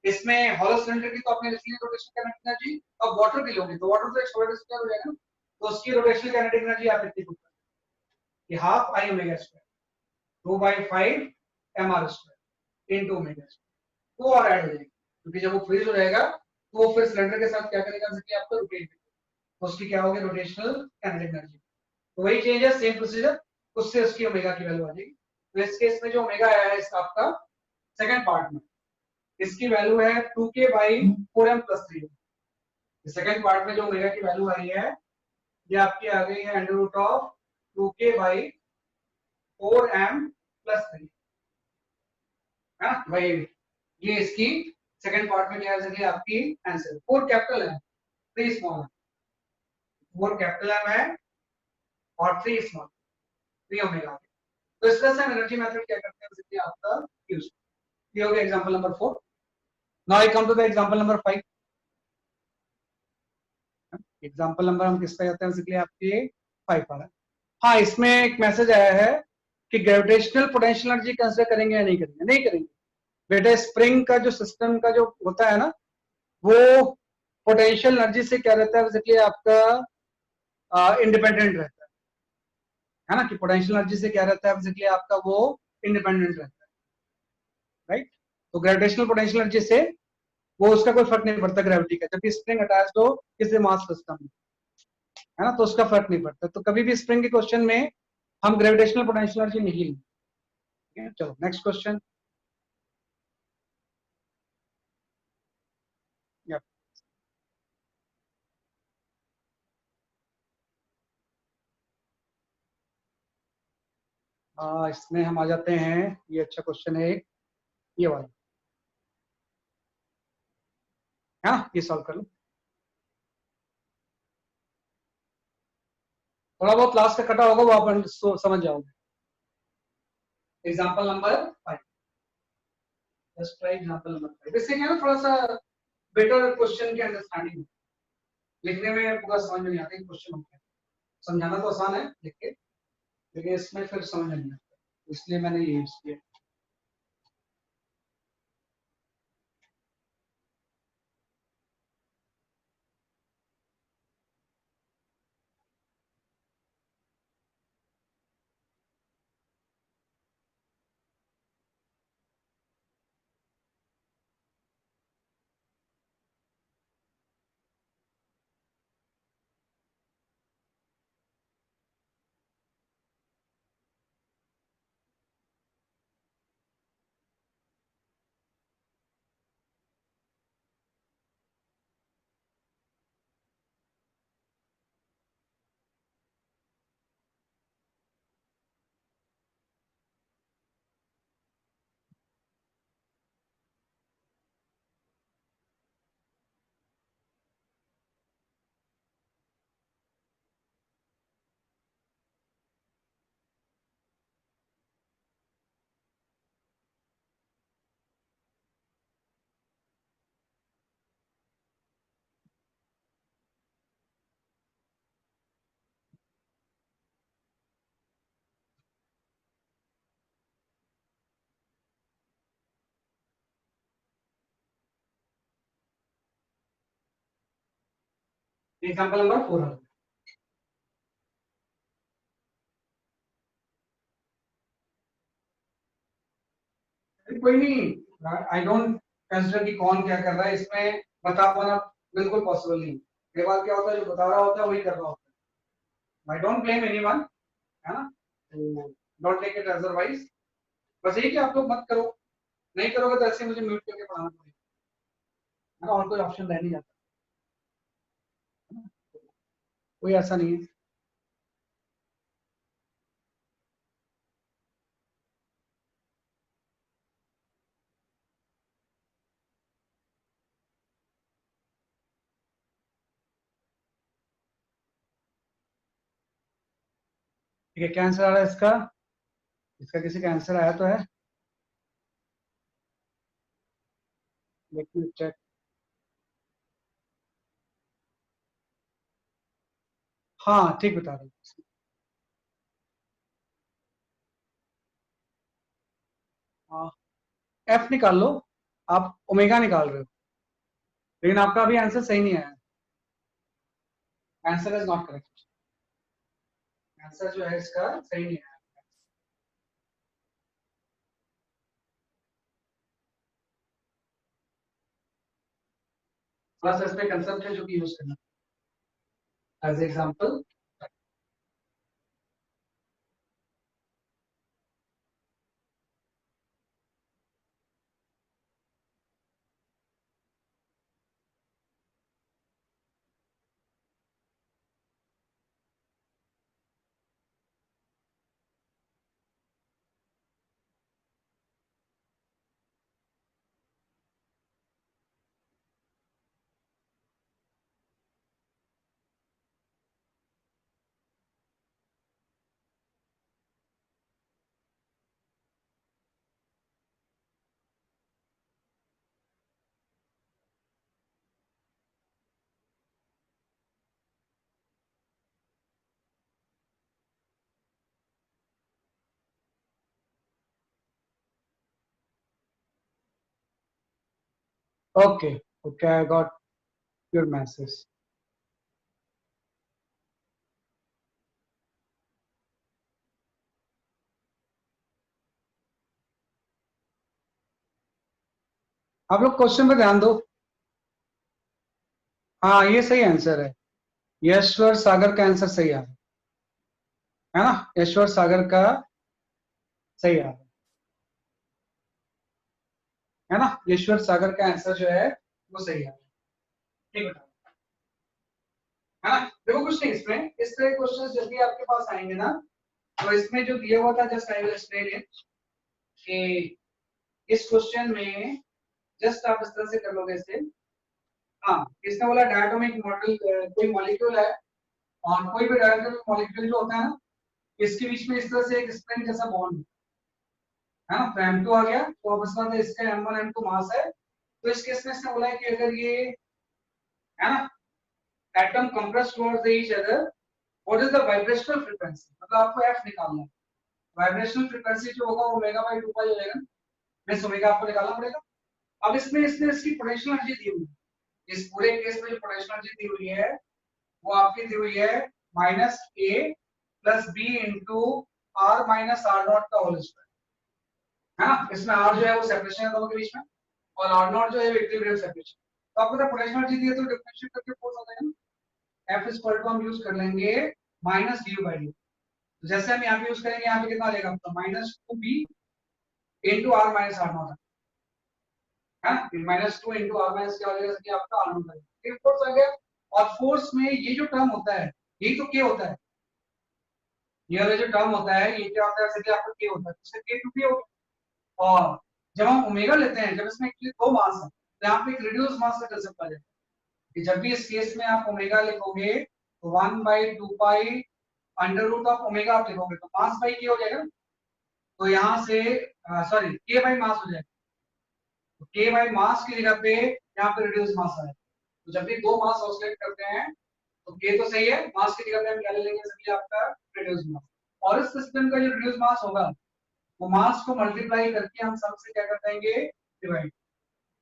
इसमें हॉलो सिलेंडर की तो आपने लिख ली रोटेशनल काइनेटिक एनर्जी, अब वाटर की लोगे तो वाटर तो एक्सप्लोरेटर स्क्वायर हो जाएगा ना, तो उसकी रोटेशनल काइनेटिक एनर्जी आप इतनी पुट कर, ये half I omega square 2/5 mr square into omega square, वो और ऐड हो जाएगी क्योंकि जब वो फ्रीज हो जाएगा तो वो फिर सिलेंडर के साथ क्या करेगा जैसे कि आपको रोटेट करेगा, तो उसकी क्या होगी रोटेशनल काइनेटिक एनर्जी। तो वही चेंज है, सेम प्रोसीजर, उससे उसकी ओमेगा की वैल्यू आ जाएगी। तो इस केस में जो ओमेगा आया है इसका आपका सेकंड पार्ट में, इसकी वैल्यू है 2k by 4m plus 3। Second part में जो ओमेगा की वैल्यू आई है ये आपकी आ गई है under root of 2k by 4m plus 3, है ना भाई। ये इसकी सेकंड पार्ट में क्या है जैसे आपकी आंसर 4 कैपिटल है 3 स्मॉल है, 4 कैपिटल है और 3 स्मॉल 3 ओमेगा। तो इस तरह से हम एनर्जी मेथड क्या करते हैं जैसे कि आपका यूज। ये हो गया example number 4। Now I come to the example number 5। Example number हम किसका जाते हैं बेसिकली आपके 5 पर है। हाँ, इसमें एक मैसेज आया है कि ग्रेविटेशनल पोटेंशियल एनर्जी कंसीडर करेंगे या नहीं करेंगे। नहीं करेंगे बेटा, स्प्रिंग का जो सिस्टम का जो होता है ना, वो पोटेंशियल एनर्जी से क्या रहता है बेसिकली आपका इंडिपेंडेंट रहता है ना, कि पोटेंशियल एनर्जी से क्या रहता है बेसिकली आपका वो इंडिपेंडेंट रहता है, राइट। तो ग्रेविटेशनल पोटेंशियल एनर्जी से वो उसका कोई फर्क नहीं पड़ता ग्रेविटी का, जबकि स्प्रिंग अटैच्ड हो किसी मास सिस्टम में, है ना, तो उसका फर्क नहीं पड़ता। तो कभी भी स्प्रिंग के क्वेश्चन में हम ग्रेविटेशनल पोटेंशियल एनर्जी नहीं लेंगे, ठीक है। चलो नेक्स्ट क्वेश्चन। इसमें हम आ जाते हैं, ये अच्छा क्वेश्चन है एक, ये वाला, हाँ ये सॉल्व कर लो। थोड़ा बहुत लास्ट का कटा होगा वो आप समझ जाओगे। Example number 5, just try example number 5। इससे क्या है ना, थोड़ा सा बेटर क्वेश्चन की अंडरस्टैंडिंग, लिखने में पूरा समझ में नहीं आता क्वेश्चन होता है, समझाना तो आसान है लिख के, लेकिन इसमें फिर समझ नहीं आता, इसलिए मैंने ये यूज किया। एग्जाम्पल नंबर 4 आ कोई नहीं, आई डोंट कंसिडर कि कौन क्या कर रहा है, इसमें बता पाना बिल्कुल पॉसिबल नहीं। कई बार क्या होता है, जो बता रहा होता है वही कर रहा होता है। आई डोंट ब्लेम एनीवन, है ना, तो डोंट टेक इट अदरवाइज। बस यही कि आप लोग मत करो, नहीं करोगे तो ऐसे मुझे म्यूट करके पढ़ाना पड़ेगा, है ना, और कोई ऑप्शन रह नहीं जाता, है ना? कोई ऐसा नहीं है। ठीक है, क्या आंसर आ रहा है इसका? इसका किसी का आंसर आया तो है? Let me check. हाँ ठीक बता रहे हो। एफ निकाल लो, आप ओमेगा निकाल रहे हो, लेकिन आपका अभी आंसर सही नहीं आया। Answer is not correct, answer जो है इसका सही नहीं आया। थोड़ा सा इसमें कंसेप्ट है जो कि यूज करना as example. Okay okay, I got your message. आप लोग क्वेश्चन पे ध्यान दो। हाँ ये सही आंसर है, यशवर सागर का आंसर सही आ रहा है ना, यशवर सागर का सही आ रहा है ना, यशवर सागर का आंसर जो है वो सही आ रहा है। ठीक बता, है ना। देखो कुछ नहीं, इसमें इस तरह के क्वेश्चन जब भी आपके पास आएंगे ना, तो इसमें जो दिया हुआ था, just I will explain it, कि इस क्वेश्चन में जस्ट आप इस तरह से कर लोगे इसे। हाँ, इसने बोला डायटोमिक मॉडल, कोई मॉलिक्यूल है, और कोई भी डायटोमिक मॉलिक्यूल जो होता है ना, इसके बीच में इस तरह से एक स्प्रिंग जैसा बॉन्ड है ना, तो M2 आ गया, तो अब इसका इसका M1 M2 मास है, तो इस केस में इसने बोला है कि अगर ये, है ना, atom compress towards each other, what is the vibrational frequency, मतलब आपको F निकालना है। वाइब्रेशनल फ्रीक्वेंसी जो होगा ओमेगा बाई 2 पाई हो जाएगा, प्लस ओमेगा आपको निकालना पड़ेगा। अब इसमें इसने इसकी पोटेंशियल एनर्जी दी हुई है, इस पूरे केस में जो पोटेंशियल एनर्जी दी हुई है वो आपकी दी हुई है minus a plus b into r minus r naught का होल स्क्वायर, है ना। इसमें आर जो है वो सेपरेशन है दोनों के बीच में, और आर नॉट जो है इक्विलिब्रियम सेपरेशन। तो आपको तो पोटेंशियल एनर्जी दी है, तो डिफरेंशिएट करके फोर्स आ जाएगा ना। एफ इक्वल टू हम यूज कर लेंगे माइनस डी बाई डी, तो जैसे हम यहाँ पे यूज करेंगे, यहाँ पे कितना आ जाएगा आपका minus 2b into r minus r naught, है माइनस 2 इंटू आर माइनस क्या हो जाएगा कि आपका आर नॉट है, फोर्स आ गया। और फोर्स में ये जो टर्म होता है यही तो के होता है, ये वाला जो टर्म होता है ये क्या होता है, जैसे कि आपका के होता है, तो इसका के टू पी होगा। और जब हम ओमेगा लेते हैं, जब इसमें एक्चुअली दो मास है, तो यहाँ पे एक रिड्यूस मास का कंसेप्ट आ जाता है, कि जब भी इस केस में आप ओमेगा लिखोगे तो 1/2 pi under root of omega आप लिखोगे, तो मास बाई के हो जाएगा, तो यहाँ से सॉरी के बाई मास हो जाएगा, तो के बाई मास की जगह पे यहाँ पे रिड्यूस मास आएगा। तो जब भी दो मास ऑसिलेट करते हैं तो के तो सही है, मास की जगह पे हम क्या ले लेंगे, सभी आपका रिड्यूस मास। और इस सिस्टम का जो रिड्यूस मास होगा वो मास को मल्टीप्लाई करके हम सबसे क्या कर देंगे, डिवाइड,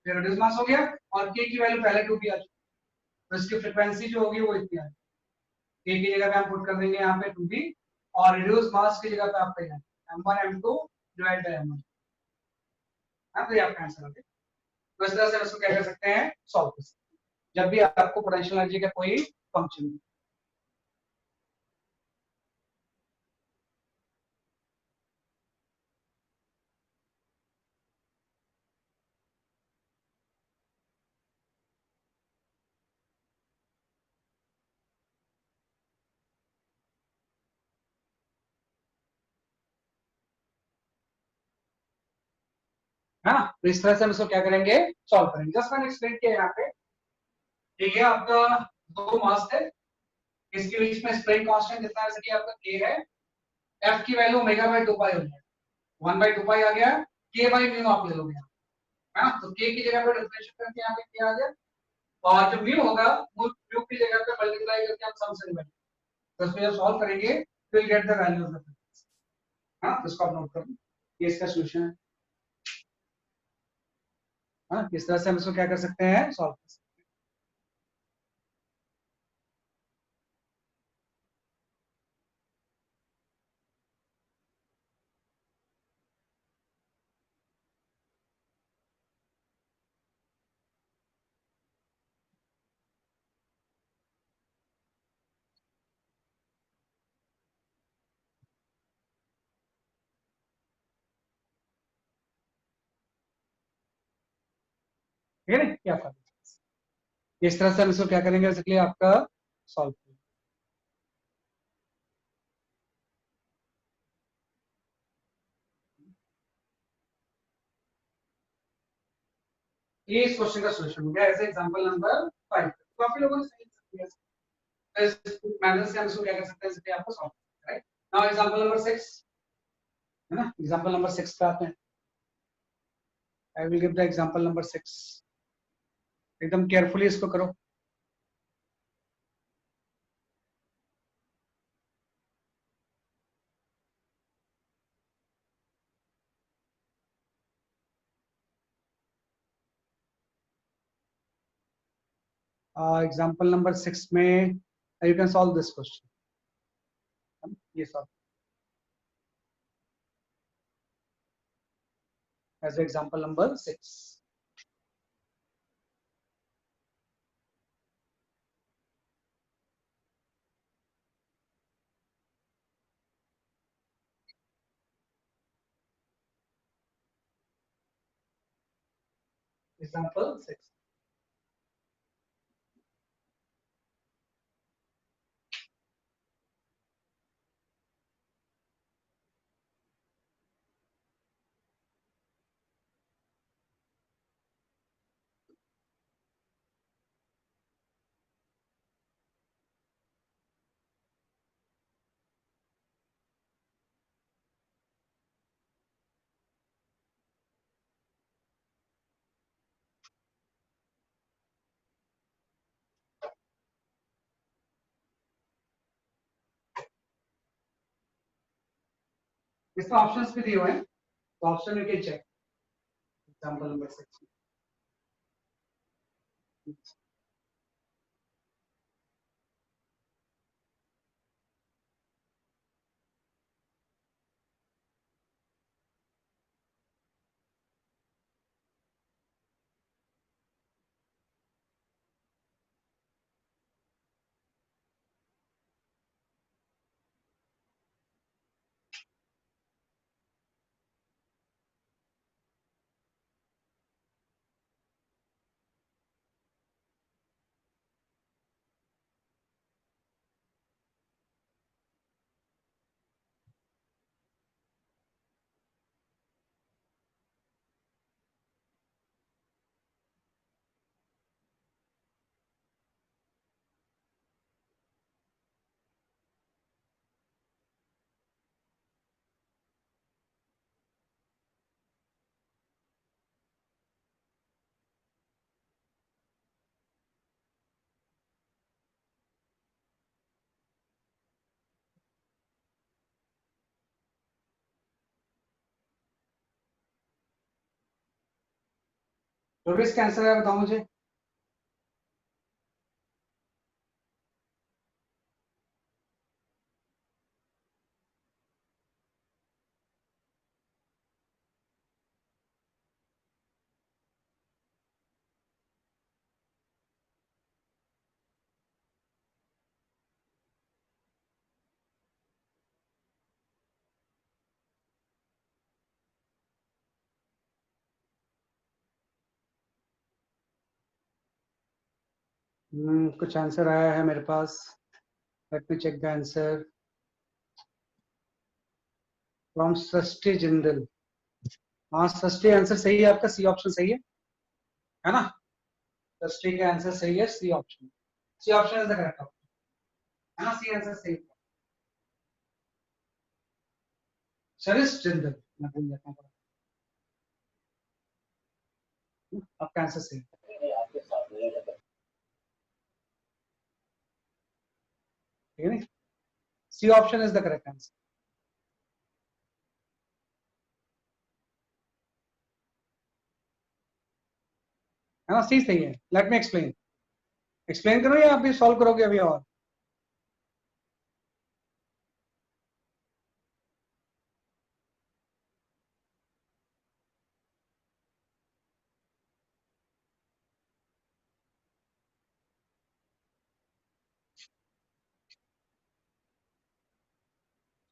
फिर रिड्यूस मास हो गया, और के की वैल्यू पहले 2 भी आ चुकी तो इसकी फ्रीक्वेंसी जो होगी वो इतनी आएगी। के की जगह पे हम पुट कर देंगे यहाँ पे 2b और रिड्यूस मास की जगह पे आप कहेंगे m1 m2 divide by m1। हाँ, तो ये आपका आंसर हो गया। तो इस तरह से इसको क्या कर सकते हैं, सॉल्व कर सकते हैं जब भी आपको पोटेंशियल एनर्जी का कोई फंक्शन। हाँ, तो इस तरह से हम इसको क्या करेंगे, सॉल्व करेंगे। जस्ट मैंने एक्सप्लेन किया यहाँ पे। देखिए आपका दो मास है, इसके बीच में स्प्रिंग कांस्टेंट जितना है कि आपका k है, f की वैल्यू ओमेगा बाय 2 पाई हो गया, 1 बाय 2 पाई आ गया, k बाय म्यू आप ले लोगे। हाँ, तो k की जगह पे डिफरेंशिएट करके यहाँ पे k आ गया, और जो म्यू होगा वो म्यू की जगह पे मल्टीप्लाई करके हम सम से डिवाइड, तो इसमें जब सॉल्व करेंगे will get the value of the frequency. हाँ, तो इसको आप नोट कर लो, ये इसका सॉल्यूशन है। हाँ, इस तरह से हम इसको क्या कर सकते हैं, सॉल्व कर सकते हैं, ठीक है ना, क्या फर्क है। इस तरह से हम इसको क्या करेंगे, बेसिकली आपका सॉल्व करेंगे। ये इस क्वेश्चन का सॉल्यूशन हो गया एज एग्जांपल नंबर 5। तो काफी लोगों ने सही आंसर दिया, इस मेथड से हम इसको क्या कर सकते हैं, इसलिए आपको सॉल्व करना है, राइट। नाउ एग्जांपल नंबर 6 है ना, एग्जांपल नंबर 6 पे आते हैं। I will give the example number 6, एकदम केयरफुली इसको करो। एग्जांपल नंबर 6 में you can solve this question, ये solve as example number 6। Example 6, इसमें ऑप्शंस भी दिए हुए हैं, तो option you can check example number 6। तो इसका आंसर है, बताओ मुझे। कुछ आंसर आया है मेरे पास. Let me check the answer from Srishti Jindal. हाँ सृष्टि, आंसर सही है आपका, सी ऑप्शन सही है ना? सृष्टि का आंसर सही है, c option. C option is the correct option, है ना? सी आंसर सही है. सरिस जिंदल, मैं भूल जाता हूँ. आपका आंसर सही है. आपके साथ नहीं है ठीक है. C option is the correct answer. है ना? सी सही है. लेट मी एक्सप्लेन. एक्सप्लेन करो या आप भी सॉल्व करोगे अभी? और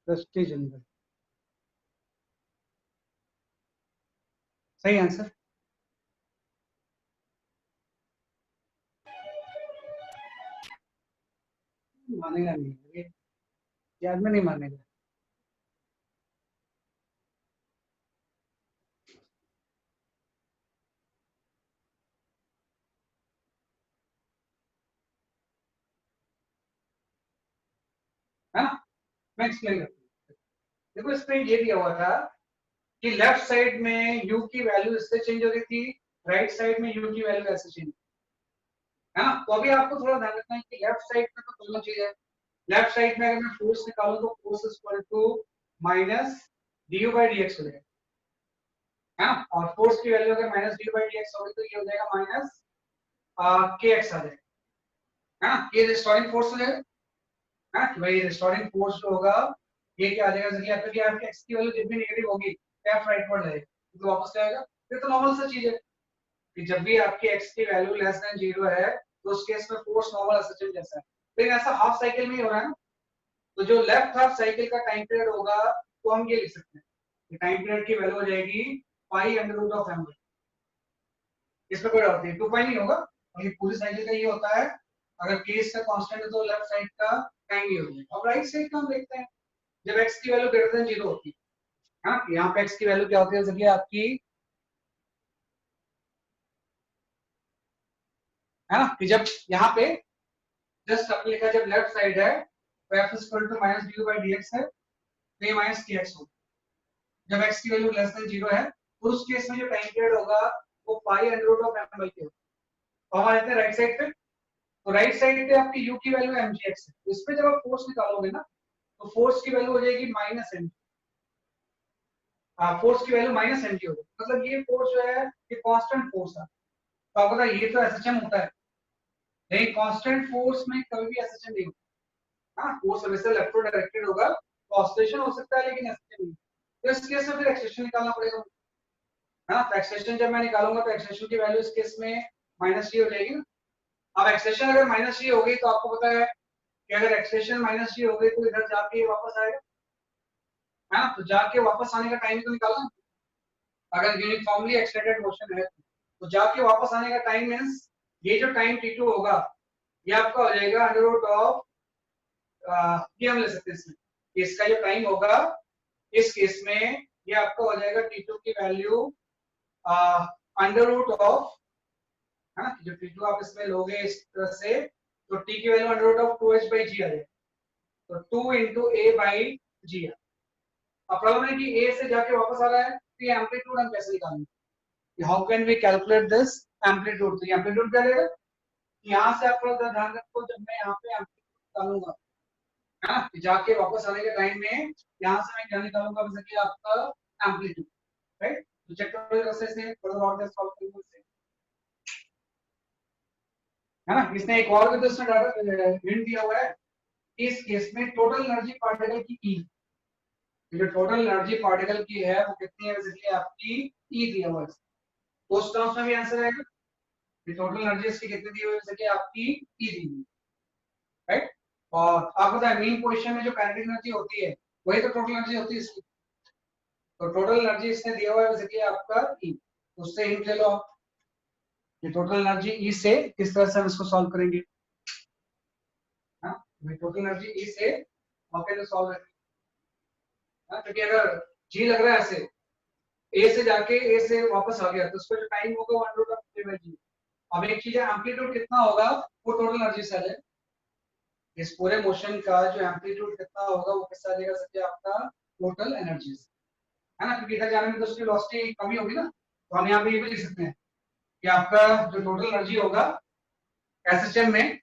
सृष्टि जिंदल सही आंसर. मानेगा नहीं ये, याद में नहीं मानेगा. है ना? मैं एक्सप्लेन करता हूँ. देखो इसमें ये दिया हुआ था कि लेफ्ट साइड में u की वैल्यू इससे चेंज हो रही थी, राइट साइड में u की वैल्यू ऐसे चेंज, है ना? तो अभी आपको थोड़ा ध्यान रखना है कि लेफ्ट साइड में तो दोनों चीज है. लेफ्ट साइड में अगर मैं फोर्स निकालूं तो force is equal to minus du by dx हो जाएगा, है ना? और फोर्स की वैल्यू अगर माइनस du बाई dx होगी तो ये हो जाएगा माइनस kx आ जाएगा, है ना? ये रिस्टोरिंग फोर्स हो जाएगा, है ना? कि भाई रिस्टोरिंग फोर्स जो होगा ये क्या आ जाएगा, जैसे आपके आपके x की वैल्यू जब भी नेगेटिव होगी f राइट पर जाएगा तो वापस जाएगा. ये तो नॉर्मल सा चीज है कि जब भी आपकी x की वैल्यू लेस देन 0 है तो उस केस में फोर्स नॉर्मल एसएचएम जैसा है. लेकिन ऐसा हाफ साइकिल में ही हो रहा है ना. तो जो लेफ्ट हाफ साइकिल का टाइम पीरियड होगा तो हम ये लिख सकते हैं कि टाइम पीरियड की वैल्यू हो जाएगी pi under root of m. इसमें कोई डाउट नहीं, 2 पाई नहीं होगा. और ये पूरी साइकिल का ये होता है, अगर केस का कांस्टेंट है तो लेफ्ट साइड का टाइम ही हो जाएगा. अब राइट साइड का हम देखते हैं जब x की वैल्यू ग्रेटर देन 0 होती है ना. यहाँ पे x की वैल्यू क्या होती है, जब ये आपकी, है ना, कि जब यहाँ पे जस्ट अपने लिखा जब लेफ्ट साइड है तो f is equal to minus du by dx है तो ये माइनस kx होगा. जब x की वैल्यू लेस देन 0 है तो उस केस में जो टाइम पीरियड होगा वो pi under root of m by k होगा. तो हम आ जाते हैं राइट साइड पे. तो राइट साइड पे आपकी u की वैल्यू mgx है. तो इस पे जब आप फोर्स निकालोगे ना तो फोर्स की वैल्यू हो जाएगी माइनस m. फोर्स की वैल्यू माइनस mg हो जाएगी. मतलब ये फोर्स जो है ये कांस्टेंट फोर्स है. तो आपको पता है ये तो एसएचएम होता है, लेकिन कांस्टेंट फोर्स में कभी भी एसएचएम नहीं होता. हाँ, फोर्स हमेशा लेफ्ट डायरेक्टेड होगा तो ऑसिलेशन हो सकता है लेकिन एसएचएम नहीं. तो इस केस में फिर एक्सेलेरेशन निकालना पड़ेगा. हाँ, तो एक्सेलेरेशन जब मैं निकालूंगा तो एक्सेलेरेशन की वैल्यू इस केस में माइनस जी हो जाएगी ना. अब एक्सेलेरेशन अगर माइनस जी हो गई तो आपको पता है कि अगर एक्सेलेरेशन माइनस जी हो गई तो इधर जाके वापस आएगा, है ना? तो जाके वापस आने का टाइम तो निकालना. अगर यूनिफॉर्मली एक्सेलरेटेड मोशन है तो जाके वापस आने का टाइम मींस ये जो टाइम t2 होगा ये आपका हो जाएगा अंडर रूट ऑफ, ये हम ले सकते हैं इसमें, इसका जो टाइम होगा इस केस में ये आपका हो जाएगा t2 की वैल्यू अंडर रूट ऑफ, है ना? जो t2 आप इसमें लोगे इस तरह से तो t की value under root of 2h by g आ जाएगा. तो 2 into a by g है. अब प्रॉब्लम है कि a से जाके वापस आ रहा है तो ये एम्पलीट्यूड हम कैसे निकालेंगे? How can we calculate this amplitude? तो एम्पलीट्यूड क्या लेगा, यहाँ से आप थोड़ा ध्यान रखो, जब मैं यहाँ पे एम्पलीट्यूड निकालूंगा, है ना, कि जाके वापस आने के टाइम में यहाँ से मैं क्या निकालूंगा, बेसिकली आपका एम्पलीट्यूड, राइट? तो चेक करो कैसे से फर्दर और सॉल्व करेंगे, है ना? इसने एक और भी तो इसमें डाटा हिंट दिया हुआ है. इस केस में टोटल एनर्जी पार्टिकल की E, जो टोटल एनर्जी पार्टिकल की है वो कितनी है, बेसिकली आपकी E दिया हुआ है. तो उस टर्म्स में भी आंसर आएगा कि टोटल एनर्जी इसकी कितनी दी हुई है, बेसिकली आपकी E दी हुई है, राइट? और आपको पता है मीन पोजीशन में जो काइनेटिक एनर्जी होती है वही तो टोटल एनर्जी होती है इसकी. तो टोटल एनर्जी इसने दिया हुआ है बेसिकली आपका E. उससे हिंट ले लो आप, ये टोटल एनर्जी ई से किस तरह से हम इसको सॉल्व करेंगे? हाँ, टोटल एनर्जी ई से how can you solve it? क्योंकि अगर जी लग रहा है ऐसे ए से जाके ए से वापस आ गया तो उसका जो टाइम होगा 1/2 अब एक चीज है एम्पलीट्यूड कितना होगा वो टोटल एनर्जी से आ जाएगा। इस पूरे मोशन का जो एम्पलीट्यूड कितना होगा वो किससे आ जाएगा? सके आपका टोटल एनर्जी से, है ना? क्योंकि इधर जाने में तो उसकी वेलोसिटी कमी होगी ना, तो हम यहाँ पे ये भी लिख सकते हैं कि आपका जो टोटल एनर्जी होगा एसएचएम में,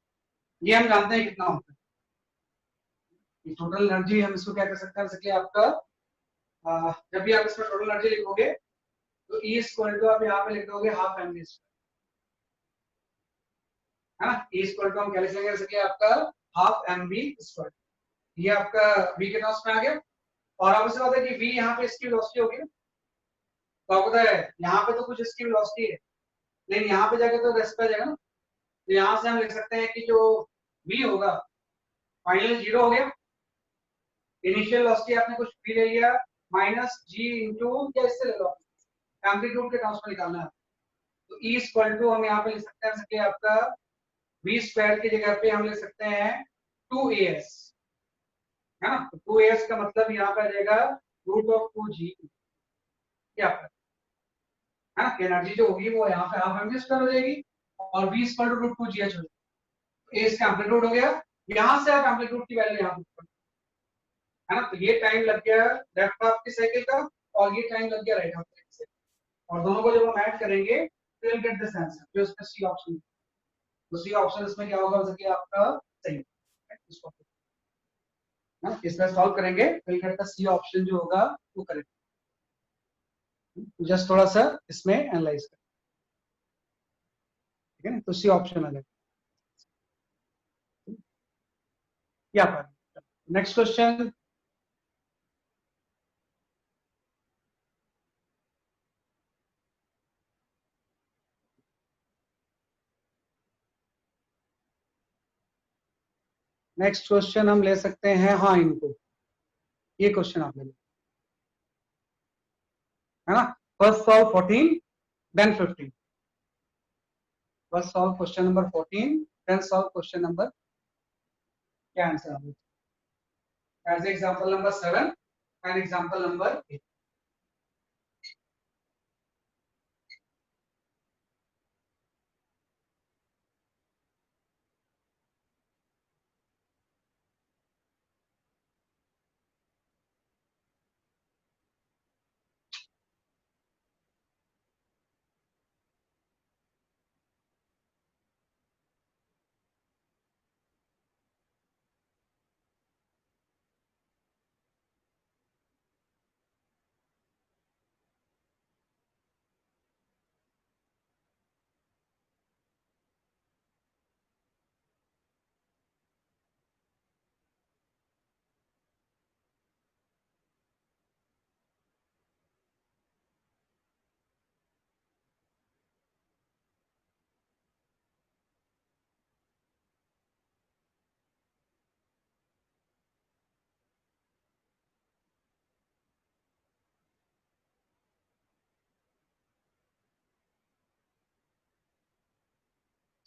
ये हम जानते हैं कितना होता है। टोटल एनर्जी हम इसको क्या कर सकते हैं? जैसे कि आपका जब भी आप इसमें टोटल एनर्जी लिखोगे तो ई इक्वल टू आप यहाँ पे लिख दोगे हाफ एम वी, है ना? ई इक्वल टू हम क्या लिख लेंगे? जैसे कि आपका हाफ एम वी स्क्वायर, ये आपका v के टर्म्स में आ गया। और आप इसे पता है कि v यहाँ पे इसकी वेलोसिटी होगी ना, तो आपको पता है यहाँ पे तो कुछ इसकी वेलोसिटी है लेकिन यहाँ पे जाके तो रेस्ट पे आ जाएगा ना, तो यहाँ से हम लिख सकते हैं कि जो v होगा फाइनल 0 हो गया, इनिशियल वेलोसिटी आपने कुछ v ले लिया माइनस g इंटू या इससे ले लो, एम्पलीट्यूड के टर्म्स में निकालना है। तो e इक्वल टू हम यहाँ पे लिख सकते हैं कि आपका v स्क्वायर की जगह पे हम लिख सकते हैं 2as, है ना? तो 2as का मतलब यहाँ पे आ जाएगा रूट ऑफ 2g, क्या है ना? एनर्जी जो होगी वो यहाँ पे हाफ एम वी स्क्वायर हो जाएगी और v equal to root 2g h हो जाएगा। ए इसका एम्पलीट्यूड हो गया, यहाँ से आप एम्पलीट्यूड की वैल्यू यहाँ पे, है ना? तो ये टाइम लग गया लेफ्ट हाफ की साइकिल का और ये टाइम लग गया राइट हाफ की साइकिल, और दोनों को जब हम ऐड करेंगे तो विल गेट दिस आंसर, जो इसका सी ऑप्शन, तो सी ऑप्शन इसमें क्या होगा? जैसे कि आपका सही है, इसको ना इसमें सॉल्व करेंगे will get the c option जो होगा वो करेक्ट। जस्ट थोड़ा सा इसमें एनालाइज करें, ठीक है ना? तो सी ऑप्शन आ जाएगा। क्या नेक्स्ट क्वेश्चन, नेक्स्ट क्वेश्चन हम ले सकते हैं, हाँ इनको, ये क्वेश्चन आप ले लो, है ना? First solve 14 then 15, first solve question number 14 then solve question number, क्या आंसर होगा? As example number 7 and example number 8।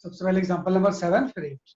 सबसे पहले एग्जांपल नंबर 7 फिर 8।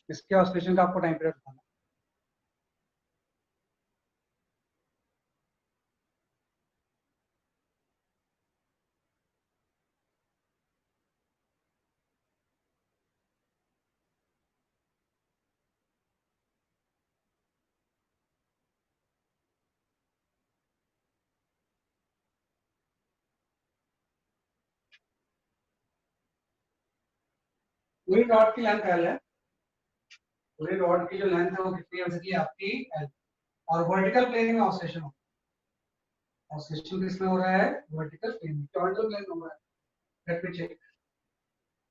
इसके ऑसिलेशन का आपको टाइम पीरियड बताना। पूरी रॉड की लेंथ L है, पूरी रॉड की जो लेंथ है वो कितनी हो सकती है आपकी L, और वर्टिकल प्लेन में ऑसिलेशन हो, ऑसिलेशन किसमें हो रहा है, वर्टिकल प्लेन में, हॉरिजॉन्टल प्लेन में हो रहा है। लेट मी चेक,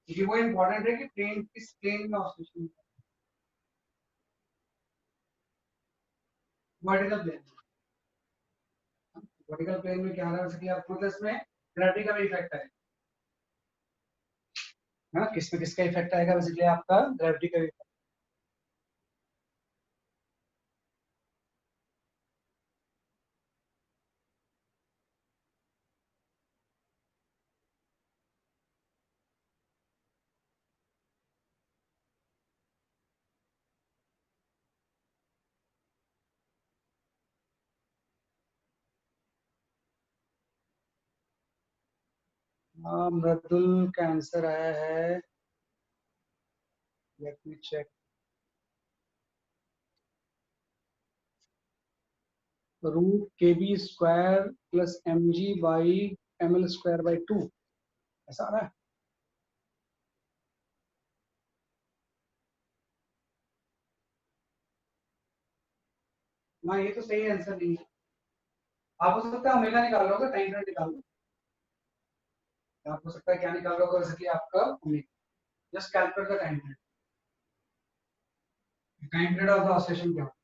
ये वो इंपॉर्टेंट है कि प्लेन किस प्लेन में ऑसिलेशन होता है, वर्टिकल प्लेन। वर्टिकल प्लेन में क्या हो सकती है आपको, मतलब इसमें ग्रेविटी का भी इफेक्ट है ना, किसमें किसका इफेक्ट आएगा, बेसिकली आपका ग्रेविटी का भी। मृदुल का आंसर आया है, let me check, root k b square plus m g by m l square by 2, ऐसा आ रहा है। ना ये तो सही आंसर नहीं है, आप हो सकता है ओमेगा निकाल लोगे, टाइम पीरियड निकाल लो, आप हो सकता है क्या निकाल लोगे, बेसिकली आपका omega, just calculate the time period of the oscillation क्या होगा।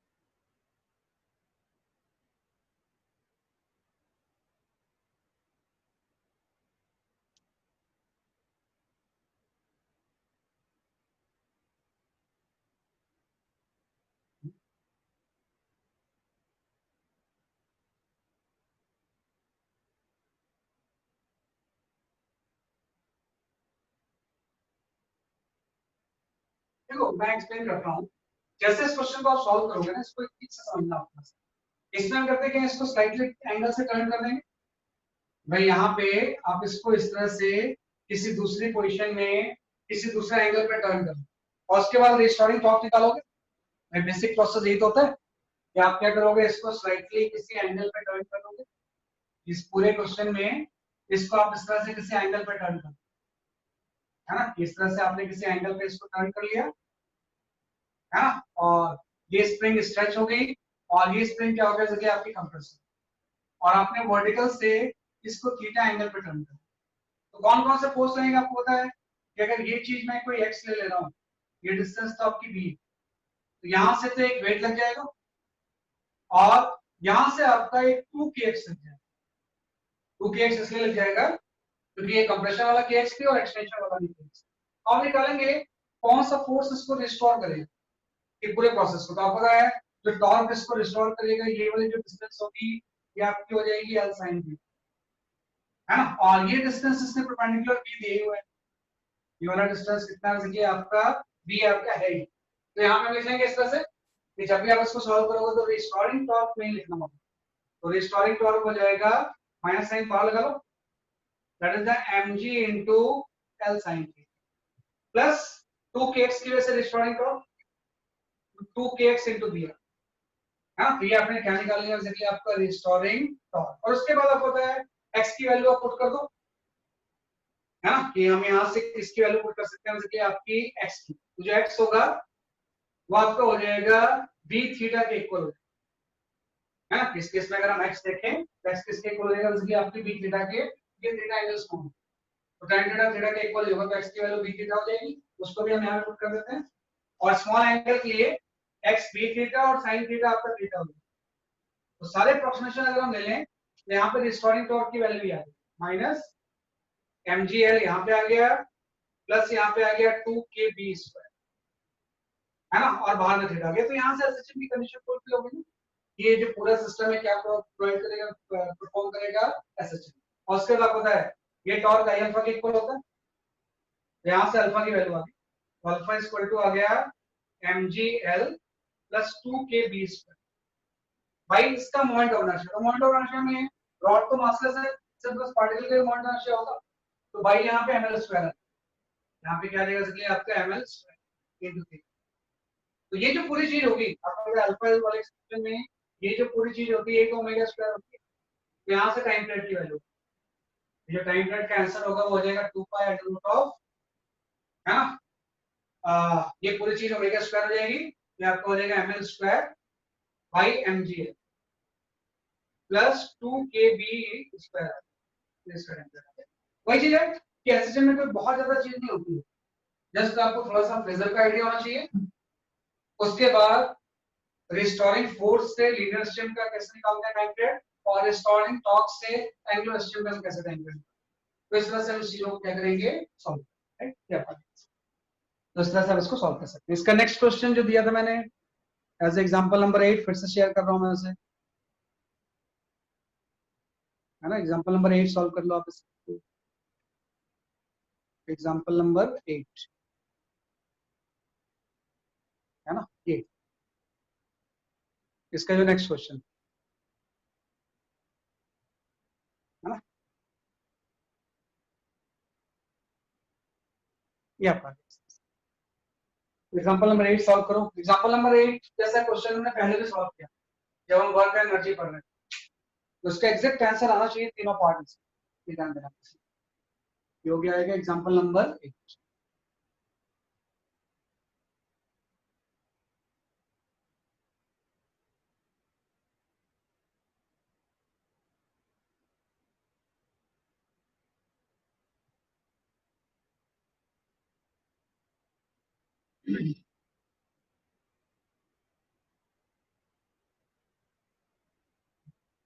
देखो मैं एक्सप्लेन करता हूँ, जैसे इस क्वेश्चन को आप सॉल्व करोगे ना, इसको ठीक से समझना आपका, इसमें हम करते हैं इसको स्लाइटली एंगल से टर्न कर देंगे भाई, यहाँ पे आप इसको इस तरह से किसी दूसरी पोजीशन में किसी दूसरे एंगल पे टर्न करो, और उसके बाद रिस्टोरिंग टॉर्क निकालोगे। भाई बेसिक प्रोसेस यही तो होता है कि आप क्या करोगे, इसको स्लाइटली किसी एंगल पे टर्न करोगे, इस पूरे क्वेश्चन में इसको आप इस तरह से किसी एंगल पे टर्न करो, है ना, इस तरह से आपने किसी एंगल पे इसको टर्न कर लिया, है ना, और ये स्प्रिंग स्ट्रेच हो गई, और ये स्प्रिंग क्या हो गया, जगह आपकी कंप्रेसर, और आपने वर्टिकल से इसको थीटा एंगल पे टर्न कर, तो कौन कौन से फोर्स लगेंगे आपको पता है कि अगर ये चीज मैं कोई एक्स ले रहा हूँ, ये डिस्टेंस तो आपकी बी, तो यहाँ से तो एक वेट लग जाएगा, और यहाँ से आपका एक 2kx लग जाएगा, 2kx इसलिए लग जाएगा क्योंकि ये कंप्रेशन वाला kx थी और एक्सटेंशन वाला भी kx। अब निकालेंगे कौन सा फोर्स इसको रिस्टोर करेगा, ये पूरे प्रोसेस को, तो आपको पता है जो टॉर्क इसको रिस्टोर करेगा, ये वाली जो डिस्टेंस होगी ये आपकी हो जाएगी एल साइन बी, है ना, और ये डिस्टेंस इसने परपेंडिकुलर बी दिए हुए है, ये वाला डिस्टेंस कितना है, ये आपका बी आपका है ही, तो यहाँ पे हम लिख लेंगे इस तरह से कि जब भी आप इसको सॉल्व करोगे तो रिस्टोरिंग टॉर्क में लिखना होगा, तो रिस्टोरिंग टॉर्क हो जाएगा माइनस साइन पावर लगा लो, that is the mg into l sin theta plus 2kx की वजह से restoring torque 2kx into b, हां, तो ये आपने क्या निकाल लिया, जैसे आपका रिस्टोरिंग टॉर्क, और उसके बाद आपको पता है x की वैल्यू आप पुट कर दो, है ना, कि हम यहाँ से इसकी वैल्यू पुट कर सकते हैं, जैसे कि आपकी x की, तो जो x होगा वो आपका हो जाएगा b थीटा के इक्वल हो जाएगा, है ना, इस केस में अगर हम x देखें तो x किसके इक्वल हो जाएगा, जैसे कि आपकी b थीटा के, ये थीटा एंगल्स कौन, तो tan थीटा थीटा के इक्वल होगा, तो x की वैल्यू b थीटा हो जाएगी, उसको भी हम यहाँ पे पुट कर देते हैं, और स्मॉल एंगल के लिए x b थीटा और sin थीटा आपका थीटा हो जाएगा, तो सारे अप्रोक्सीमेशन अगर हम ले लें तो यहाँ पे रिस्टोरिंग टॉर्क की वैल्यू आ गई माइनस mgl, यहाँ पे आ गया प्लस यहाँ पे आ गया 2kb स्क्वायर, है ना, और बाहर में थीटा आ गया, तो यहाँ से एसएचएम की कंडीशन फुलफिल हो गई, ये जो पूरा सिस्टम है क्या प्रोवाइड करेगा, परफॉर्म करेगा एसएचएम, और उसके बाद पता है ये टॉर्क आई अल्फा के इक्वल होता है, तो यहाँ से अल्फा की वैल्यू आ गई, तो अल्फा इक्वल टू आ गया mgl प्लस 2kb स्क्वायर, भाई इसका मोमेंट ऑफ इनर्शिया, तो मोमेंट ऑफ इनर्शिया में रॉड तो मासलेस है, सिर्फ बस पार्टिकल का मोमेंट ऑफ इनर्शिया होगा, तो भाई यहाँ पे ml स्क्वायर है, यहाँ पे क्या आ जाएगा, इसलिए आपका ml स्क्वायर इनटू थीटा, तो ये जो पूरी चीज होगी आपका अल्फा वाले एक्सप्रेशन में, ये जो पूरी चीज होती है एक ओमेगा स्क्वायर होती है, तो यहाँ से टाइम पीरियड की वैल्यू, जो टाइम पीरियड का आंसर होगा वो हो जाएगा 2 पाई अंडर रूट ऑफ, है ना, ये पूरी चीज ओमेगा स्क्वायर हो जाएगी, ये आपको हो जाएगा ml square by mgl plus 2kb square. वही चीज है कि एसएसएम में कोई बहुत ज्यादा चीज नहीं होती है, जस्ट आपको थोड़ा सा फेजर का आइडिया होना चाहिए। उसके बाद रिस्टोरिंग फोर्स से लीनियर सिस्टम का कैसे निकालते हैं टाइम पीरियड, और रिस्टोरिंग टॉर्क से एंगुलर सिस्टम का कैसे टाइम पीरियड। तो इस तरह से हम इस चीजों को क्या करेंगे, सॉल्व, राइट। तो इस तरह से आप इसको सॉल्व कर सकते हैं। इसका नेक्स्ट क्वेश्चन जो दिया था मैंने एज एग्जांपल नंबर 8 फिर से शेयर कर रहा हूं मैं उसे, है ना। एग्जांपल नंबर 8 सॉल्व कर लो आप इसको। एग्जांपल नंबर 8 है ना, ये इसका जो नेक्स्ट क्वेश्चन है ना, ये आपका एग्जांपल नंबर 8 सॉल्व करो। एग्जांपल नंबर 8 जैसा क्वेश्चन हमने पहले भी सॉल्व किया जब हम वर्क एनर्जी पढ़ रहे थे, तो उसका एग्जैक्ट आंसर आना चाहिए तीनों पार्ट में, ये ध्यान देना। ये हो गया आएगा एग्जांपल नंबर 8।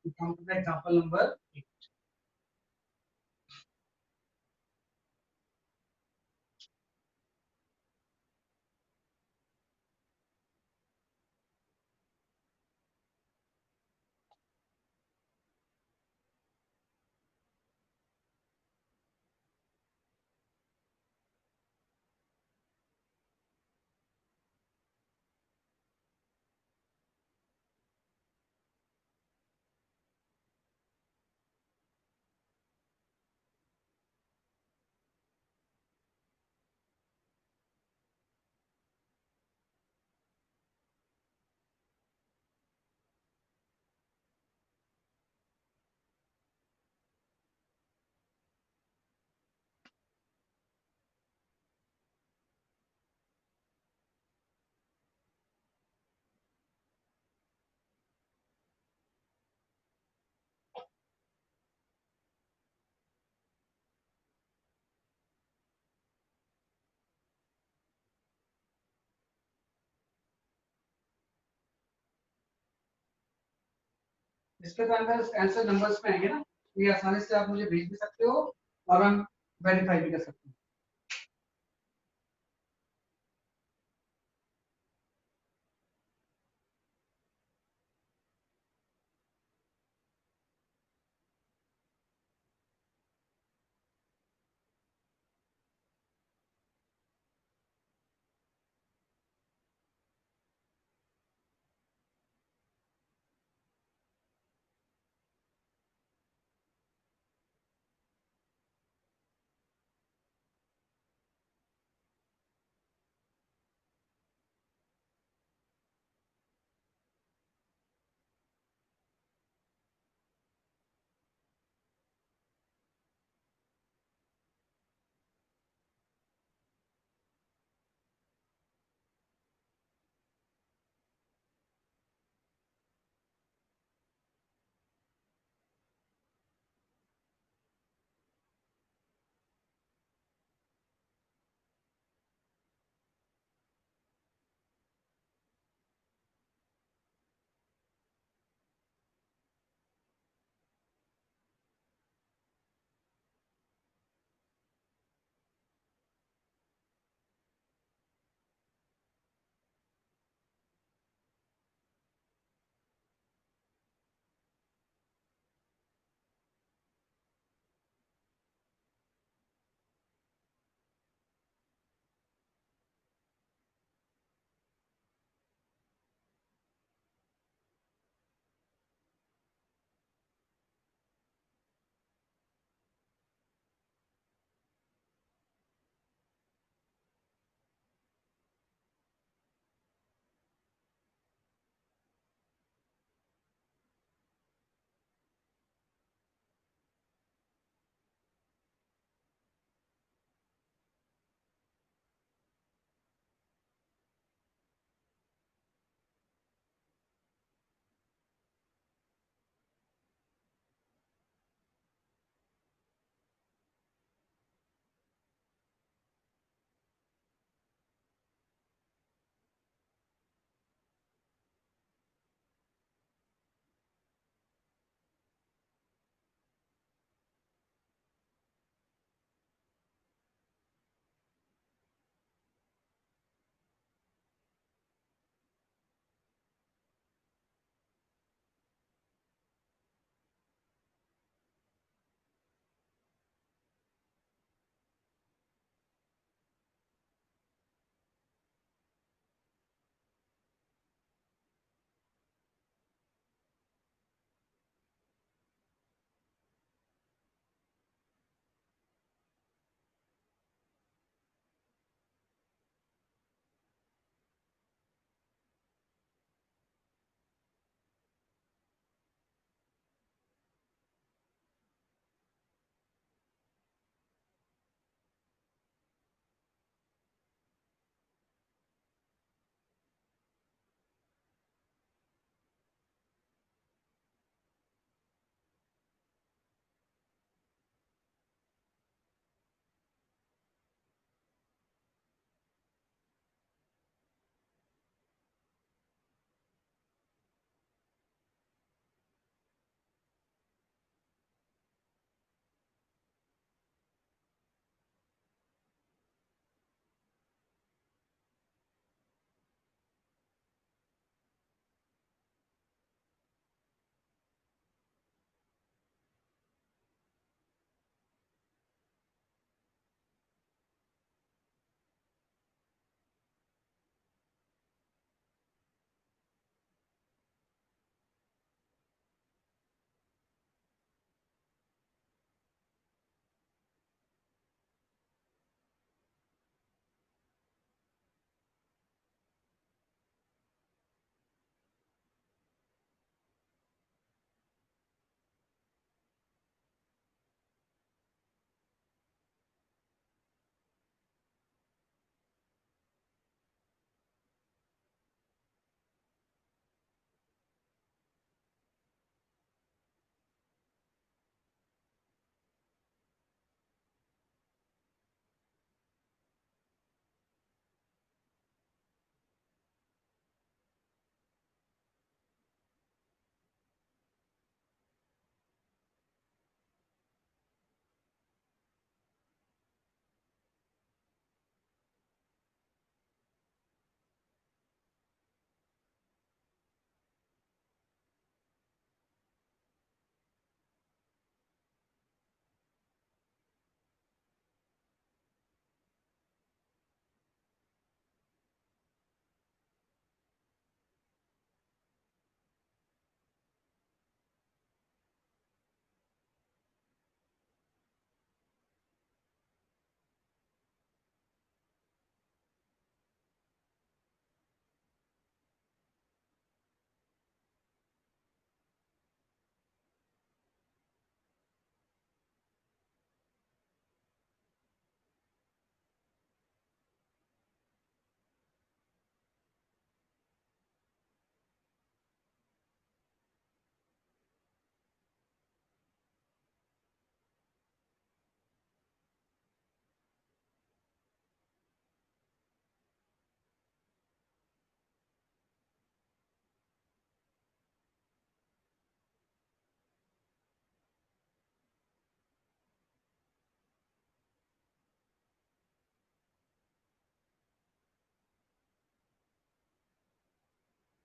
Example number 8। इसके तो आंसर नंबर्स में आएंगे ना, ये आसानी से आप मुझे भेज भी सकते हो और हम वेरीफाई भी कर सकते हैं।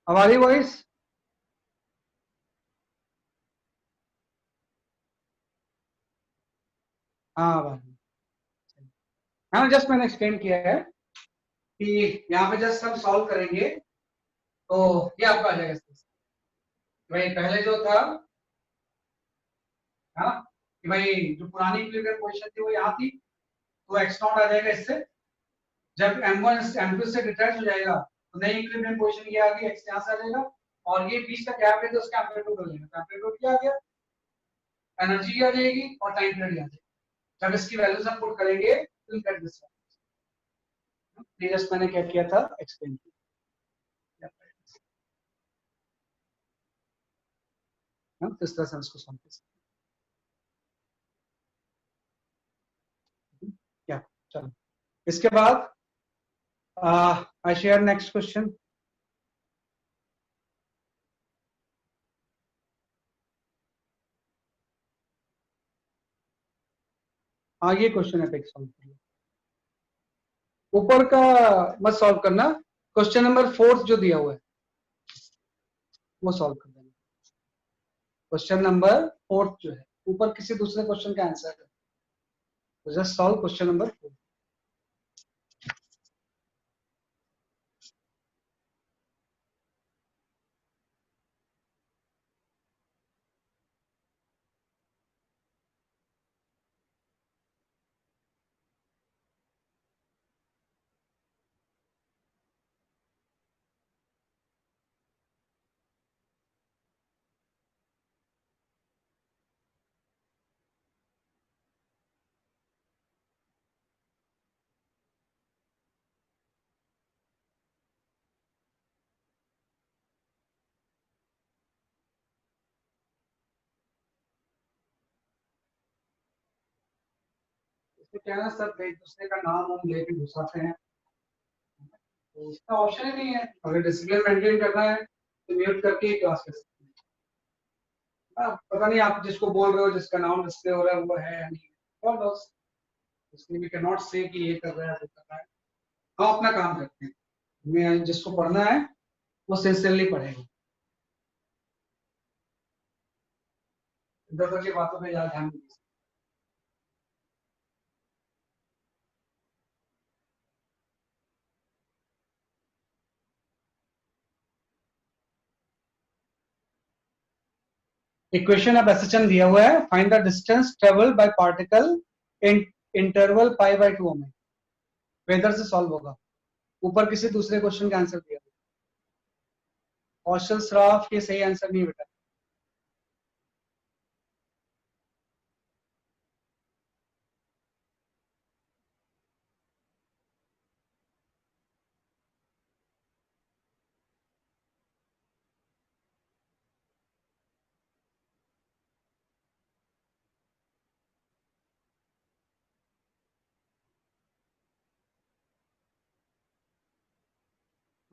हमारी वॉइस हाँ भाई, हाँ जस्ट मैंने एक्सप्लेन किया है कि यहाँ पे जस्ट हम सॉल्व करेंगे तो ये आपका आ जाएगा इसमें से। भाई पहले जो था है ना कि भाई जो पुरानी इक्विलिब्रियम पोजीशन थी वो यहाँ थी, तो x नॉट आ जाएगा इससे। जब m1 m2 से डिटैच हो जाएगा तो नई इक्विलिब्रियम पोजीशन ये आ गई, x यहाँ से आ जाएगा और ये बीच का गैप है तो उसका एम्पलीट्यूड हो जाएगा। एम्पलीट्यूड क्या आ गया, एनर्जी आ जाएगी और टाइम पीरियड आ जाएगा। जब इसकी वैल्यूज हम पुट करेंगे तो गेट दिस। जस्ट मैंने क्या किया था एक्सप्लेन किया, तो इस तरह से हम इसको सॉल्व कर सकते हैं। क्या चलो इसके बाद आई शेयर नेक्स्ट क्वेश्चन। आगे क्वेश्चन है टेक सॉल्व करिए, ऊपर का मत सॉल्व करना, क्वेश्चन नंबर 4 जो दिया हुआ है वो सॉल्व कर देना। क्वेश्चन नंबर 4 जो है ऊपर किसी दूसरे क्वेश्चन का आंसर है, तो जस्ट सॉल्व क्वेश्चन नंबर 4। इसमें क्या है ना, सब एक दूसरे का नाम हम लेके घुसाते हैं, तो इसका ऑप्शन ही नहीं है। अगर डिसिप्लिन मेंटेन करना है तो म्यूट करके ही क्लास कर सकते हैं। पता नहीं आप जिसको बोल रहे हो जिसका नाम डिस्प्ले हो रहा है वो है या नहीं, कौन knows? इसलिए वी कैन नॉट से कि ये कर रहा है वो कर रहा है। हम अपना काम करते हैं, हमें जिसको पढ़ना है वो सिंसियरली पढ़ेगा, इधर उधर की बातों पे ज्यादा ध्यान नहीं दे सकते। इक्वेशन ऑफ एसएचएम दिया हुआ है, find the distance travelled by particle in interval pi by 2 में, वेदर से सॉल्व होगा। ऊपर किसी दूसरे क्वेश्चन का आंसर दिया हुआ है, कौशल श्राफ के सही आंसर नहीं बेटा।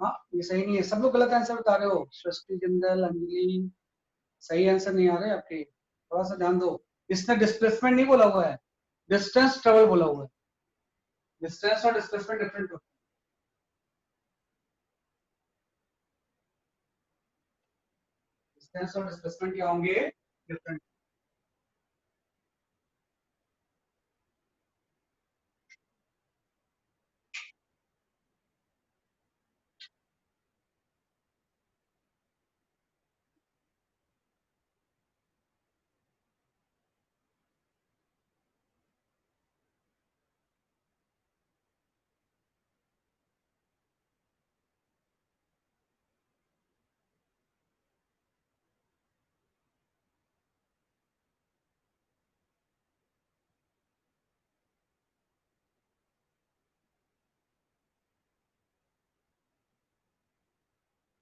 हाँ ये सही नहीं है, सब लोग गलत आंसर बता रहे हो, सृष्टि जिंदल अंजलि सही आंसर नहीं आ रहे आपके, थोड़ा सा ध्यान दो। इसने डिस्प्लेसमेंट नहीं बोला हुआ है, डिस्टेंस ट्रेवल बोला हुआ है। डिस्टेंस और डिस्प्लेसमेंट डिफरेंट होता है, डिस्टेंस और डिस्प्लेसमेंट क्या होंगे, डिफरेंट।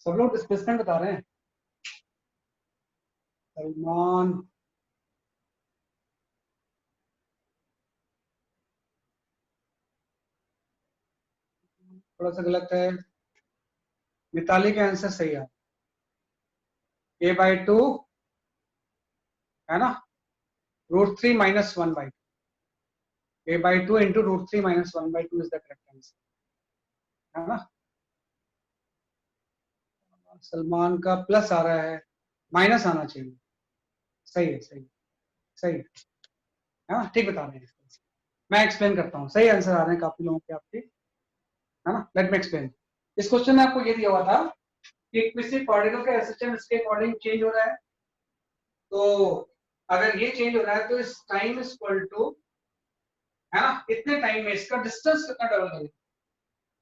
सब लोग डिस्प्लेसमेंट बता रहे हैं। सलमान थोड़ा सा गलत है, मिताली का आंसर सही है, a/2 है ना, √3 - 1/2, a/2 into √3 - 1/2 is the correct answer, है ना। सलमान का प्लस आ रहा है, माइनस आना चाहिए। सही है, सही सही है। हाँ ठीक बता रहे हैं, मैं एक्सप्लेन करता हूँ। सही आंसर आ रहे हैं काफी लोगों के आपके, है ना। Let me explain. इस क्वेश्चन में आपको ये दिया हुआ था कि किसी पार्टिकल का एसएचएम इसके अकॉर्डिंग चेंज हो रहा है। तो अगर ये चेंज हो रहा है तो इस टाइम इज इक्वल टू, है ना, इतने टाइम में इसका डिस्टेंस कितना ट्रेवल करेगा।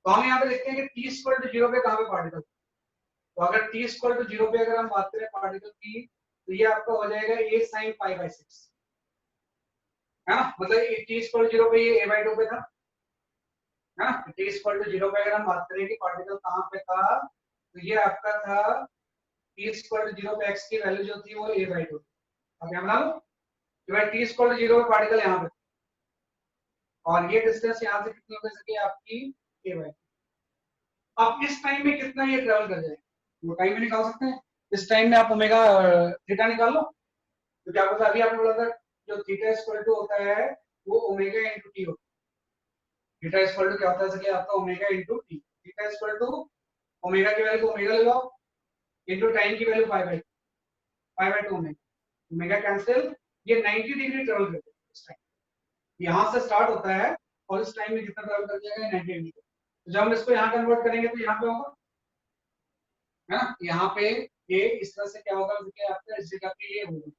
तो हम यहाँ पे लिखते हैं कि टी इक्वल टू 0 पे कहाँ पे पार्टिकल। तो अगर टी इक्वल टू 0 पे अगर हम बात करें पार्टिकल की, तो ये आपका हो जाएगा a sin π/6, है ना। मतलब टी इक्वल टू 0 पे ये a/2 पे था, है ना। टी इक्वल टू 0 पे अगर हम बात करें कि पार्टिकल कहाँ पे था, तो ये आपका था टी इक्वल टू 0 पे x की वैल्यू जो थी वो a/2। अब यहाँ बना लो कि भाई टी इक्वल टू 0 पे पार्टिकल यहाँ पे, और ये डिस्टेंस यहाँ से कितनी हो सके आपकी a/2। अब इस टाइम में कितना ये ट्रेवल कर जाएगा, वो टाइम में निकाल सकते हैं। इस टाइम में आप ओमेगा थीटा निकाल लो। तो क्या पता, अभी आपने बोला था जो थीटा इक्वल टू होता है वो ओमेगा इंटू टी होता है। थीटा इक्वल टू क्या होता है सके आपका omega into t. Theta equal to omega की वैल्यू को ओमेगा ले लो, इंटू टाइम की वैल्यू पाई/2 ओमेगा। ओमेगा कैंसिल, ये 90 डिग्री ट्रेवल करता है इस टाइम। यहाँ से स्टार्ट होता है और इस टाइम में कितना ट्रेवल कर जाएगा 90 डिग्री। तो जब हम इसको यहाँ कन्वर्ट करेंगे तो यहाँ पे होगा, है ना, यहाँ पे ये इस तरह से क्या होगा आपका इस जगह पे ये होगा,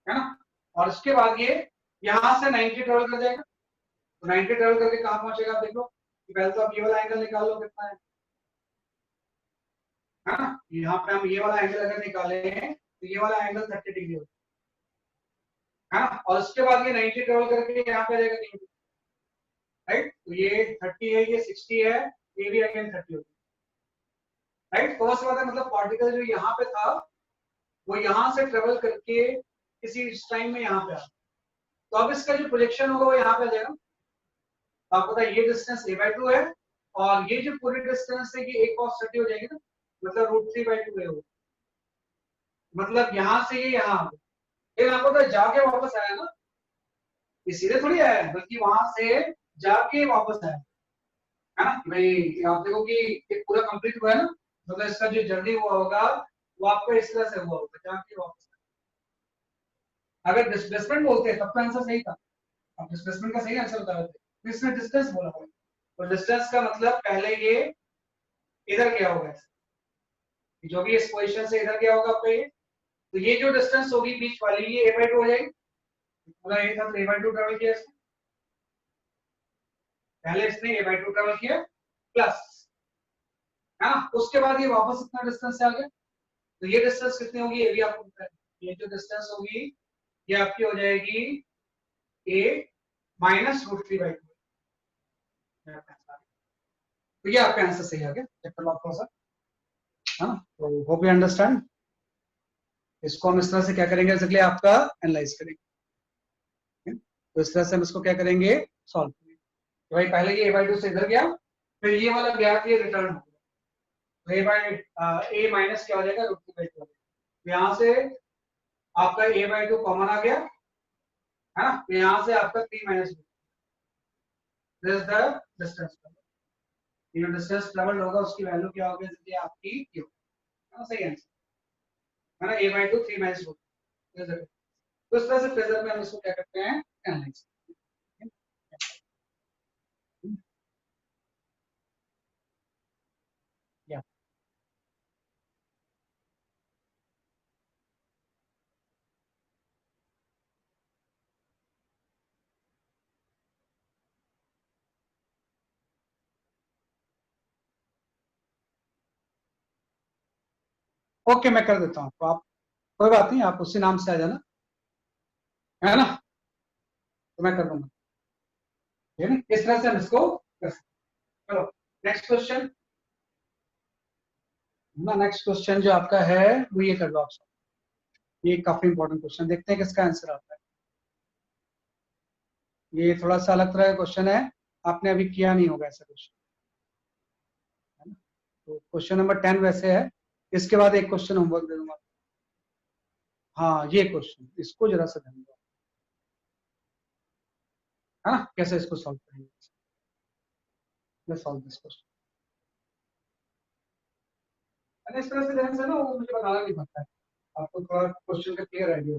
है ना। और उसके बाद ये यहाँ से 90 ट्रेवल कर जाएगा। तो 90 ट्रेवल करके कहाँ पहुंचेगा आप देख लो। पहले तो आप ये वाला एंगल निकाल लो कितना है ना। यहाँ पे हम ये वाला एंगल अगर निकाले तो ये वाला एंगल 30 डिग्री होगा, है ना। और उसके बाद ये 90 ट्रेवल करके यहाँ पे आ जाएगा 3, राइट। तो ये 30 है, ये 60 है, ये भी अगेन 30 होगा, राइट। फर्स्ट बात है मतलब पार्टिकल जो यहाँ पे था वो यहाँ से ट्रेवल करके किसी टाइम में यहाँ पे आ, तो अब इसका जो प्रोजेक्शन होगा वो यहाँ पे आ जाएगा। तो आपको पता है ये डिस्टेंस a/2 है, और ये जो पूरी डिस्टेंस है ये a cos 30 हो जाएगी ना, मतलब √3/2 है वो। मतलब यहाँ से ये यहाँ आ गया। लेकिन आपको पता है जाके वापस आया ना, ये सीधे थोड़ी आया है, बल्कि वहां से जाके वापस आया, है ना। भाई आप देखो कि ये पूरा कंप्लीट हुआ है ना, मतलब इसका जो जर्नी हुआ होगा वो आपका इस तरह से हुआ होगा, जाके वापस आया। अगर डिस्प्लेसमेंट बोलते हैं तब तो आंसर सही था, अब डिस्प्लेसमेंट का सही आंसर बता रहे थे, तो इसने डिस्टेंस बोला था। तो डिस्टेंस का मतलब पहले ये इधर गया होगा, जो भी इस पोजीशन से इधर गया होगा आपका ये, तो ये जो डिस्टेंस होगी बीच वाली ये a/2 हो जाएगी। पूरा ये था तो a/2 ट्रेवल किया इसने, पहले इसने a/2 ट्रेवल किया प्लस, है ना। उसके बाद ये वापस इतना डिस्टेंस से आ गया। तो ये डिस्टेंस कितनी होगी ये भी आपको पता है, ये जो डिस्टेंस होगी ये आपकी हो जाएगी a माइनस √3/2। तो ये आपका आंसर सही आ गया चैप्टर लॉक थोड़ा सा, है ना। तो होप यू अंडरस्टैंड। इसको हम इस तरह से क्या करेंगे, इसलिए आपका एनालाइज करेंगे। तो इस तरह से हम इसको क्या करेंगे, सॉल्व करेंगे। तो भाई पहले ये a/2 से इधर गया, फिर ये वाला गया ये रिटर्न हो गया, तो a माइनस क्या हो जाएगा √3/2। यहाँ से आपका a/2 कॉमन आ गया, है ना। तो यहाँ से आपका 3 माइनस दिस द डिस्टेंस, ये डिस्टेंस ट्रेवल होगा उसकी वैल्यू क्या होगी इसलिए आपकी q, है ना। सही आंसर है ना, a/2 3 माइनस √3। तो इस तरह से फेजर में हम इसको क्या करते हैं, एनालाइज। या ओके मैं कर देता हूँ, तो आप कोई बात नहीं, आप उसी नाम से आ जाना, है ना। तो मैं कर दूंगा, ठीक है ना? इस तरह से हम इसको कर सकते हैं। चलो नेक्स्ट क्वेश्चन ना, नेक्स्ट क्वेश्चन जो आपका है वो ये कर लो आप सब। ये काफी इंपॉर्टेंट क्वेश्चन, देखते हैं किसका आंसर आता है। ये थोड़ा सा अलग तरह का क्वेश्चन है, आपने अभी किया नहीं होगा ऐसा क्वेश्चन, है ना। तो क्वेश्चन नंबर 10 वैसे है, इसके बाद एक क्वेश्चन होमवर्क दे दूंगा। हाँ ये क्वेश्चन, इसको जरा सा ध्यान दो, है ना, कैसे इसको सॉल्व करेंगे। Let's solve this question. अरे इस तरह से ध्यान से ना वो मुझे बनाना नहीं पड़ता है, आपको थोड़ा क्वेश्चन का क्लियर आइडिया।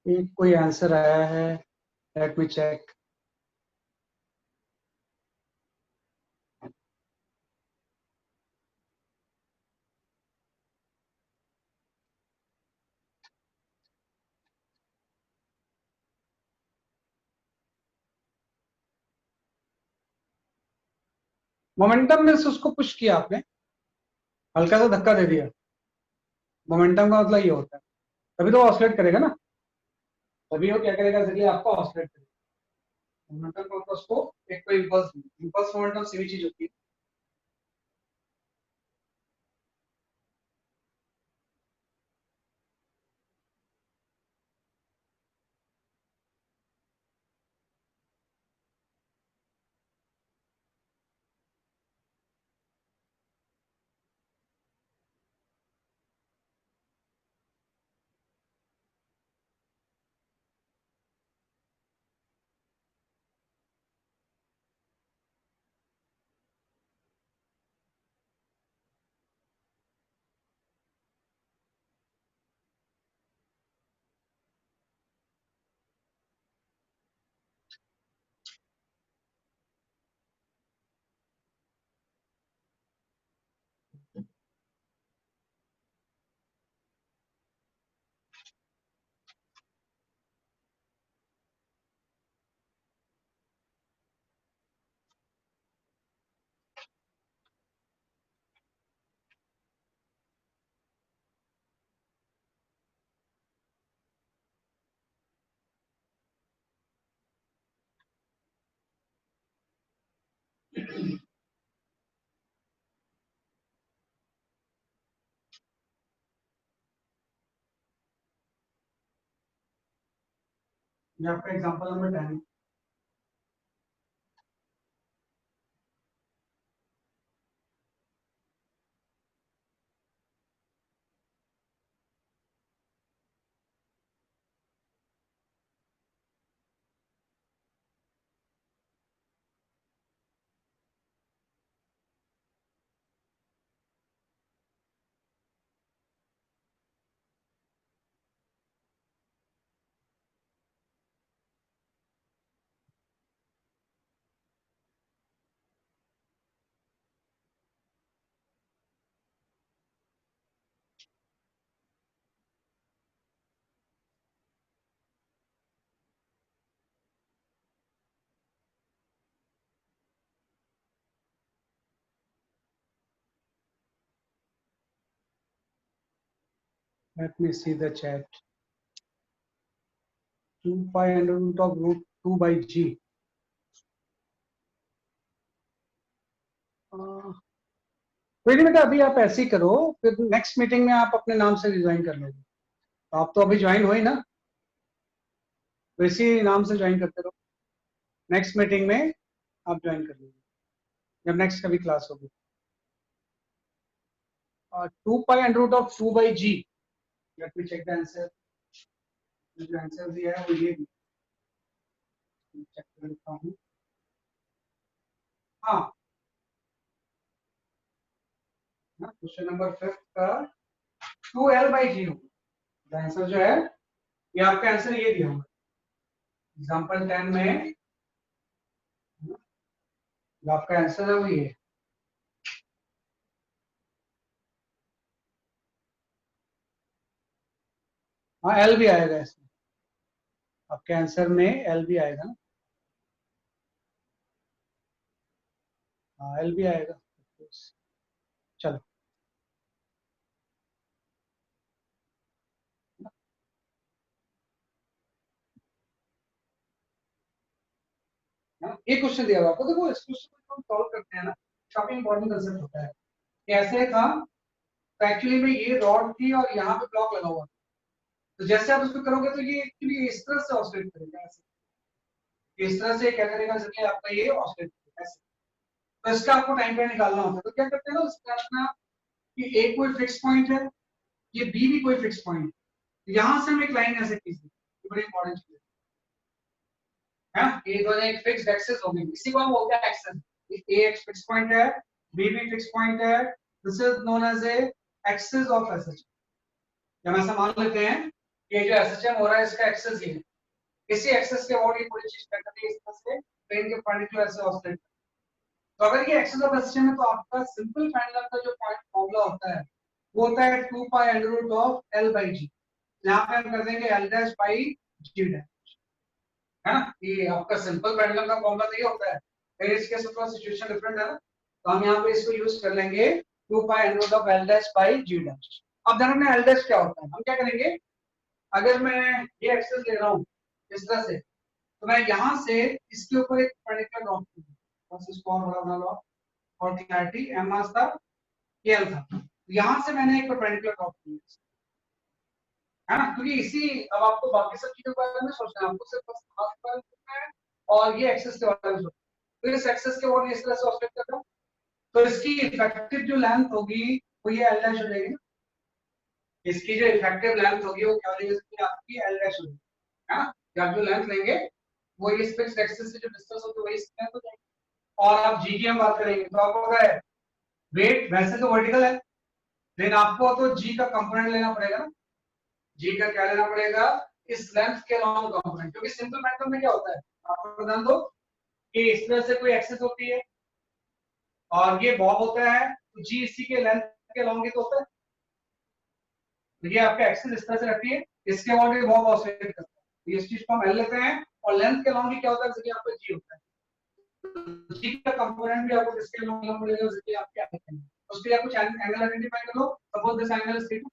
एक कोई आंसर आया है, लेट मी चेक। मोमेंटम में से उसको पुश किया आपने, हल्का सा धक्का दे दिया, मोमेंटम का मतलब ये होता है, तभी तो ऑसिलेट करेगा ना, तभी वो क्या करेगा, इसलिए आपको ऑसिलेट करेगा। मोमेंटम का मतलब उसको एक कोई इम्पल्स, इम्पल्स मोमेंटम सेम चीज होती है। ये आपका example number 10। Let me see the chat. 2 pi under root of root 2 by g. कोई नहीं बेटा, अभी आप ऐसे ही करो, फिर नेक्स्ट मीटिंग में आप अपने नाम से ज्वाइन कर लोगे। तो आप तो अभी ज्वाइन हो ही ना, तो इसी नाम से ज्वाइन करते रहो। नेक्स्ट मीटिंग में आप ज्वाइन कर लोगे जब नेक्स्ट कभी क्लास होगी। 2 pi under root of 2 by g। Let me check the answer. जो आंसर दिया है वो ये चेक कर लेता हूँ। हाँ, क्वेश्चन नंबर 5 का 2l by g होगा। आंसर जो है ये आपका आंसर ये दिया होगा एग्जांपल 10 में। जो आपका आंसर है वो ये। हाँ, एल भी आएगा इसमें, आपके आंसर में एल भी आएगा ना। हाँ, एल भी आएगा। चलो, एक क्वेश्चन दिया हुआ आपको, देखो इस क्वेश्चन को हम सॉल्व करते हैं ना, काफी इंपॉर्टेंट कंसेप्ट होता है। कैसे था, तो एक्चुअली में ये रॉड थी और यहाँ पे ब्लॉक लगा हुआ था। तो जैसे आप इसको करोगे तो ये एक्चुअली इस तरह से ऑसिलेट करेगा, ऐसे इस तरह से क्या करेगा, जैसे आपका ये ऑसिलेट करेगा ऐसे। तो इसका आपको टाइम पे निकालना होता है। तो क्या करते हैं ना, उसका अपना कि ए कोई फिक्स पॉइंट है, ये बी भी कोई फिक्स पॉइंट है। यहां से हम एक लाइन ऐसे खींचते हैं, बड़ी इंपॉर्टेंट चीज है। ये दोनों एक फिक्स्ड एक्सिस होगी, इसी को हम बोलते हैं एक्सिस। ए एक फिक्स पॉइंट है, बी भी फिक्स पॉइंट है। This is known as a axis of SH. जब ऐसा मान लेते हैं कि ये जो एसएचएम हो रहा है इसका एक्सिस ये है, इसी एक्सिस के अबाउट ये पूरी चीज कर करती है इस तरह से प्लेन के परपेंडिकुलर ऐसे ऑसिलेट। तो अगर ये एक्सिस ऑफ एसएचएम है तो आपका सिंपल पेंडुलम का जो पॉइंट फॉर्मूला होता है वो होता है 2 pi under root of L by जी। यहाँ पे हम कर देंगे L dash by g dash, है ना। ये आपका सिंपल पेंडुलम का फॉर्मूला तो ये होता है। फिर इसके थोड़ा सिचुएशन डिफरेंट है ना, तो हम यहाँ पे इसको यूज कर लेंगे 2 pi under root of l dash by g dash. अब ध्यान रखना एल डैश क्या होता है। हम क्या करेंगे, अगर मैं ये एक्सेस ले रहा हूँ इस तरह से, तो मैं यहाँ से इसके ऊपर एक पर्टिकुलर ड्रॉप करूंगा, बस इसको और बड़ा बना लो और क्लैरिटी एम मास था, ये एल था। यहाँ से मैंने एक परपेंडिकुलर ड्रॉप किया, है ना, क्योंकि इसी अब आपको बाकी सब चीजों के बारे में सोचना है, आपको सिर्फ बस हाफ के बारे में सोचना है और ये एक्सेस के बारे में सोचना है। तो इस एक्सेस के बाद इस तरह से ऑपरेट कर रहा हूँ, तो इसकी इफेक्टिव जो लेंथ होगी वो ये एल डैश हो जाएगी ना। इसकी जो इफेक्टिव लेंथ होगी वो क्या हो जाएगी, आपकी एल डैश हो जाएगी, है ना। आप जो लेंथ लेंगे वो इस फिक्स्ड एक्सिस से जो डिस्टेंस होगी वही लेंथ हो जाएगी। और आप जी की हम बात करेंगे तो आपको क्या है, वेट वैसे तो वर्टिकल है, लेकिन आपको तो जी का कंपोनेंट लेना पड़ेगा ना। जी का क्या लेना पड़ेगा, इस लेंथ के लॉन्ग कंपोनेंट, क्योंकि सिंपल मेथड में क्या होता है, आपको बता दो कि इस तरह से कोई एक्सिस होती है और ये बॉब होता है, तो जी इसी के लेंथ के लॉन्ग ही तो होता है। तो ये आपका एक्सिस इस तरह से रखती है, इसके अबाउट ये बॉब ऑसिलेट करता है। तो इस चीज को हम एल लेते हैं और लेंथ के लॉन्ग ही क्या होता है, जैसे कि आपका जी होता है। जी का कंपोनेंट भी आपको किसके लॉन्ग लेना पड़ेगा, जैसे कि आपके एल। उसके लिए कुछ एंगल आइडेंटिफाई कर लो, suppose this angle is theta.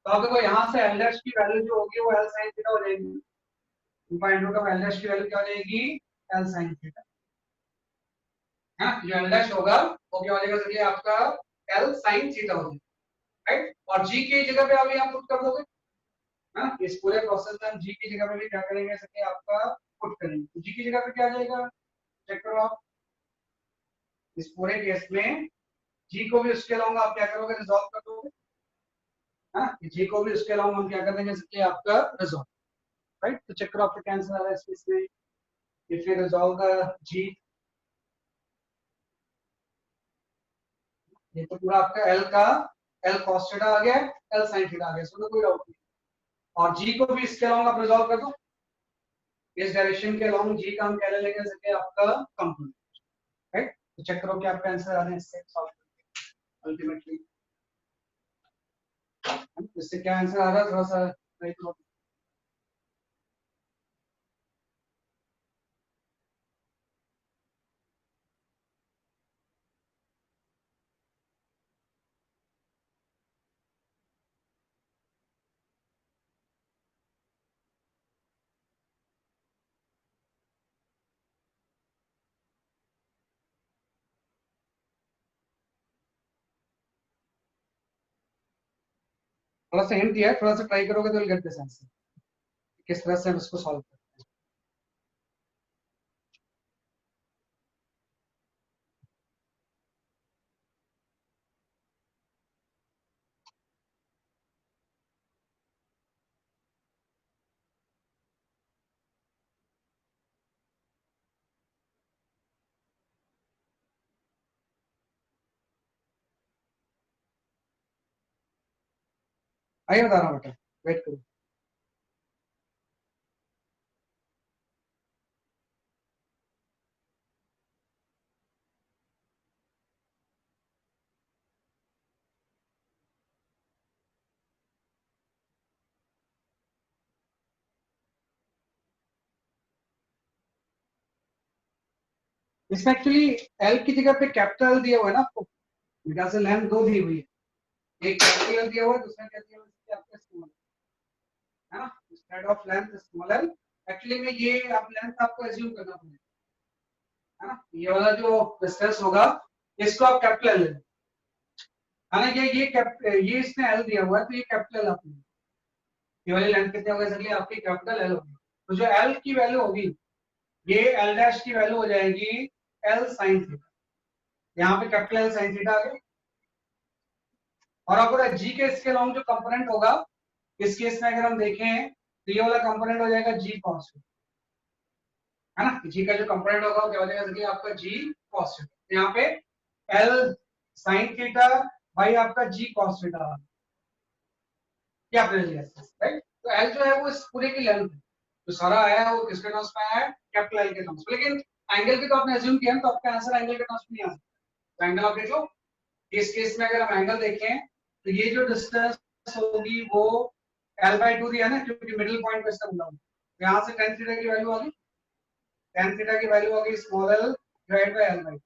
तो आप देखो यहाँ से एल डैश की वैल्यू जो होगी वो एल साइन थीटा हो जाएगी। Point root of l dash की वैल्यू क्या हो जाएगी, एल साइन थीटा। हाँ, जो एल डैश होगा वो क्या हो जाएगा, जैसे आपका एल साइन थीटा हो जाएगा, राइट। और जी की जगह पे आप यहाँ पुट कर दोगे। हाँ, इस पूरे प्रोसेस में हम जी की जगह पे भी क्या करेंगे, जैसे आपका पुट करेंगे, तो जी की जगह पे क्या आ जाएगा, चेक करो आप। इस पूरे केस में जी को भी उसके अलावा आप क्या करोगे, रिजॉल्व कर दोगे। हाँ, जी को भी उसके अलावा हम क्या कर देंगे, जैसे आपका रिजॉल्व, राइट। तो चेक करो आपका क्या आंसर आ रहा है इस केस में। if you resolve the g, ये तो पूरा आपका l का l cos थीटा आ गया, l sin थीटा आ गया, इसमें कोई डाउट नहीं। और g को भी इसके अलावा आप रिजॉल्व कर दो, इस डायरेक्शन के अलावा g का हम क्या ले लेंगे, जैसे आपका कंपोनेंट, राइट। तो चेक करो कि आपका आंसर आ रहा है इससे सॉल्व करके अल्टीमेटली। इससे क्या आंसर आ रहा है, थोड़ा सा ट्राई करो। थोड़ा सा हिंट दिया है, थोड़ा सा ट्राई करोगे तो विल गेट दिस आंसर, किस तरह से हम इसको सॉल्व करते हैं। आइए बता रहा हूँ बेटा, वेट करो। इसमें एक्चुअली एल की जगह पे कैपिटल दिया हुआ है ना आपको, बिकॉज से लेंथ दो दी हुई है, एक कैपिटल दिया हुआ है, दूसरा क्या दिया हुआ है आपका स्मॉल, है ना, instead of length small L. Actually में ये आप लेंथ आपको एज्यूम करना पड़ेगा, है ना, ये वाला जो डिस्टेंस होगा इसको आप कैपिटल एल लेना, है ना, ये इसमें एल दिया हुआ है तो ये कैपिटल एल आपने, ये वाली लेंथ कितनी होगी इसलिए आपकी कैपिटल एल होगी। तो जो एल की वैल्यू होगी ये एल डैश की वैल्यू हो जाएगी एल साइन थीटा, यहाँ पे कैपिटल एल साइन थीटा आ गई। और आपको जी के इसके अलावा जो कंपोनेंट होगा इस केस में अगर हम देखें तो ये वाला कंपोनेंट हो जाएगा जी कॉस, है ना, जी का जो कंपोनेंट होगा वो क्या हो जाएगा, देखिए आपका जी कॉस थीटा, यहाँ पे एल साइन थीटा बाई आपका जी कॉस थीटा, क्या आपने लिया राइट। तो एल जो है वो इस पूरे की लेंथ है, जो सारा आया है वो किसके टर्म्स में आया है, कैपिटल एल के टर्म्स में, लेकिन एंगल की तो आपने एज्यूम किया तो आपका आंसर एंगल के टर्म्स में नहीं आ सकता। एंगल आप देखो, इस केस में अगर हम एंगल देखें तो ये जो डिस्टेंस होगी वो L/2 दिया ना, क्योंकि मिडिल पॉइंट पे इसका मिला हुआ, यहाँ से tan थीटा की वैल्यू आ गई, tan थीटा की वैल्यू आ गई small l divide by L/2,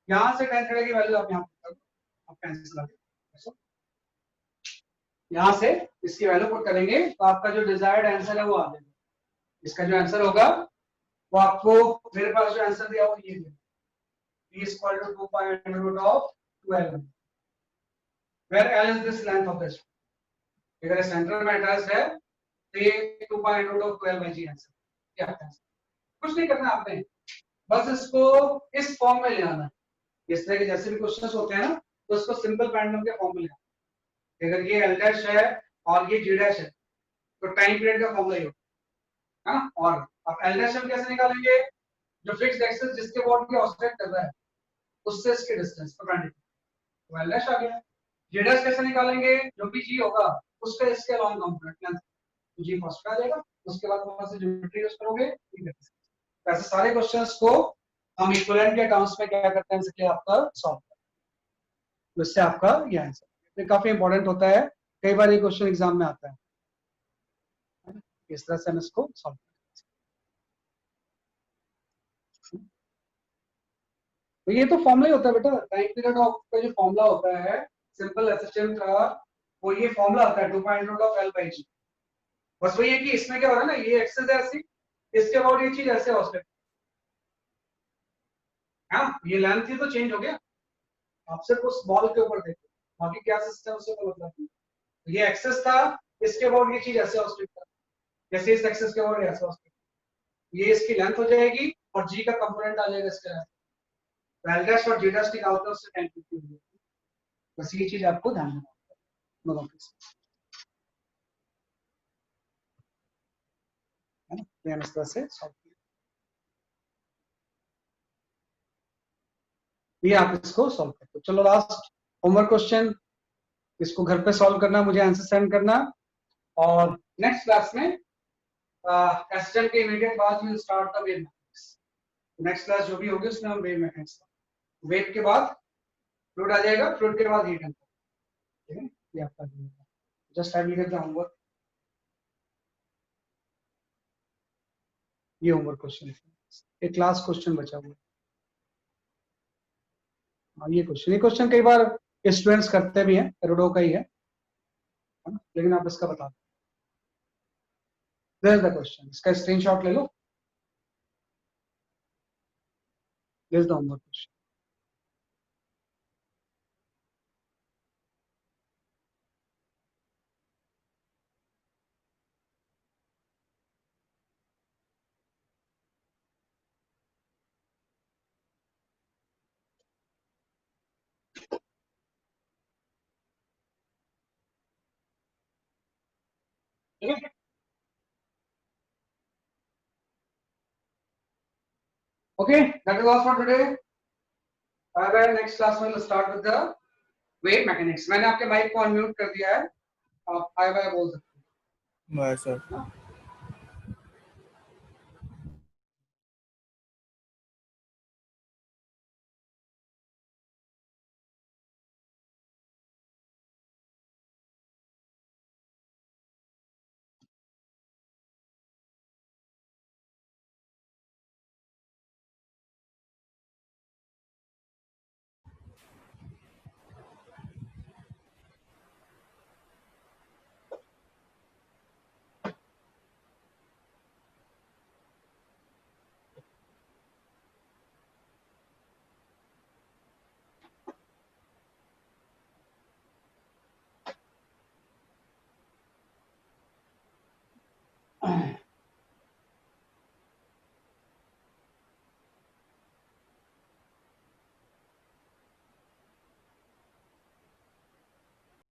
यहाँ से tan थीटा की वैल्यू आप यहाँ पे आप कैंसिल कर दो, यहाँ से इसकी वैल्यू पुट करेंगे तो आपका जो डिजायर्ड आंसर है वो आ जाएगा। इसका जो आंसर होगा वो आपको मेरे पास जो आंसर दिया वो ये है, b equal to 2 pi under root of 12, where L is this length of this, अगर सेंटर में एड्रेस है तो ये 2 pi under root of 12 by g answer, क्या आता है, कुछ नहीं करना आपने, बस इसको इस फॉर्म में ले आना है, इस तरह के जैसे भी क्वेश्चंस होते हैं ना तो उसको सिंपल पेंडुलम के फॉर्म में ले आना। अगर ये एल डैश है और ये जी डैश है तो टाइम पीरियड का फॉर्मूला ही होगा, है ना, और आप एल डैश हम कैसे निकालेंगे, जो फिक्स्ड एक्सिस जिसके अबाउट ये ऑस्लेट कर रहा है उससे इसके डिस्टेंस परपेंडिकुलर, तो एल डैश आ गया। जी डैश कैसे निकालेंगे, जो भी जी होगा उसका इसके अलोंग कंपोनेंट लेंथ, तो जी फर्स्ट आ जाएगा, उसके बाद वहां से ज्योमेट्री यूज करोगे, ठीक है। ऐसे सारे क्वेश्चंस को हम इक्विवेलेंट के टर्म्स में क्या करते हैं, इसके आपका सॉल्व करते हैं, तो इससे आपका ये आंसर, ये काफी इंपॉर्टेंट होता है, कई बार ये क्वेश्चन एग्जाम में आता है, इस तरह से हम इसको सॉल्व करते हैं। तो ये तो फॉर्मूला ही होता है बेटा, टाइम पीरियड ऑफ का जो फॉर्मूला होता है सिंपल एसएचएम का, वो ये फॉर्मूला आता है 2.L/g। बस वही है कि इसमें क्या हो रहा है ना, ये एक्सेस है ऐसी, इसके अबाउट ये चीज ऐसे ऑस्लेट, हाँ ये लेंथ ही तो चेंज हो गया, आप सिर्फ उस बॉल के ऊपर देखो, बाकी क्या सिस्टम उससे कोई मतलब नहीं। ये एक्सेस था, इसके अबाउट ये चीज ऐसे ऑस्लेट कर, जैसे इस एक्सेस के अबाउट ऐसे ऑस्लेट, ये इसकी लेंथ हो जाएगी और जी का कंपोनेंट आ जाएगा इसके लेंथ, एल डैश और जी डैश निकालते हैं उससे tan हो जाएगी, बस ये चीज आपको ध्यान रखना है, है ना, तो हम इस तरह से सॉल्व किया, ये आप इसको सॉल्व करते हो। चलो लास्ट होमवर्क क्वेश्चन, इसको घर पे सॉल्व करना, मुझे आंसर सेंड करना, और नेक्स्ट क्लास में एसएसएम के इमीडिएट बाद will start the wave mechanics, next class जो भी होगी उसमें हम वेव मैकेनिक्स, वेव के बाद फ्लूइड आ जाएगा, फ्लूइड के बाद हीट एंड, ठीक है, ये आपका just have read the homework, ये होमवर्क क्वेश्चन है, एक क्लास क्वेश्चन बचा हुआ है, हाँ ये क्वेश्चन कई बार स्टूडेंट्स करते भी हैं, एरोडो का ही है ना? लेकिन आप इसका बता दो, द क्वेश्चन, इसका स्क्रीनशॉट ले लो, दिस द होमवर्क क्वेश्चन। ठीक है? Okay, that is all for today. Bye bye. Next class we'll start with the wave mechanics. मैंने आपके माइक को अनम्यूट कर दिया है, आप बाय बाय बोल सकते बाय सर। हैं।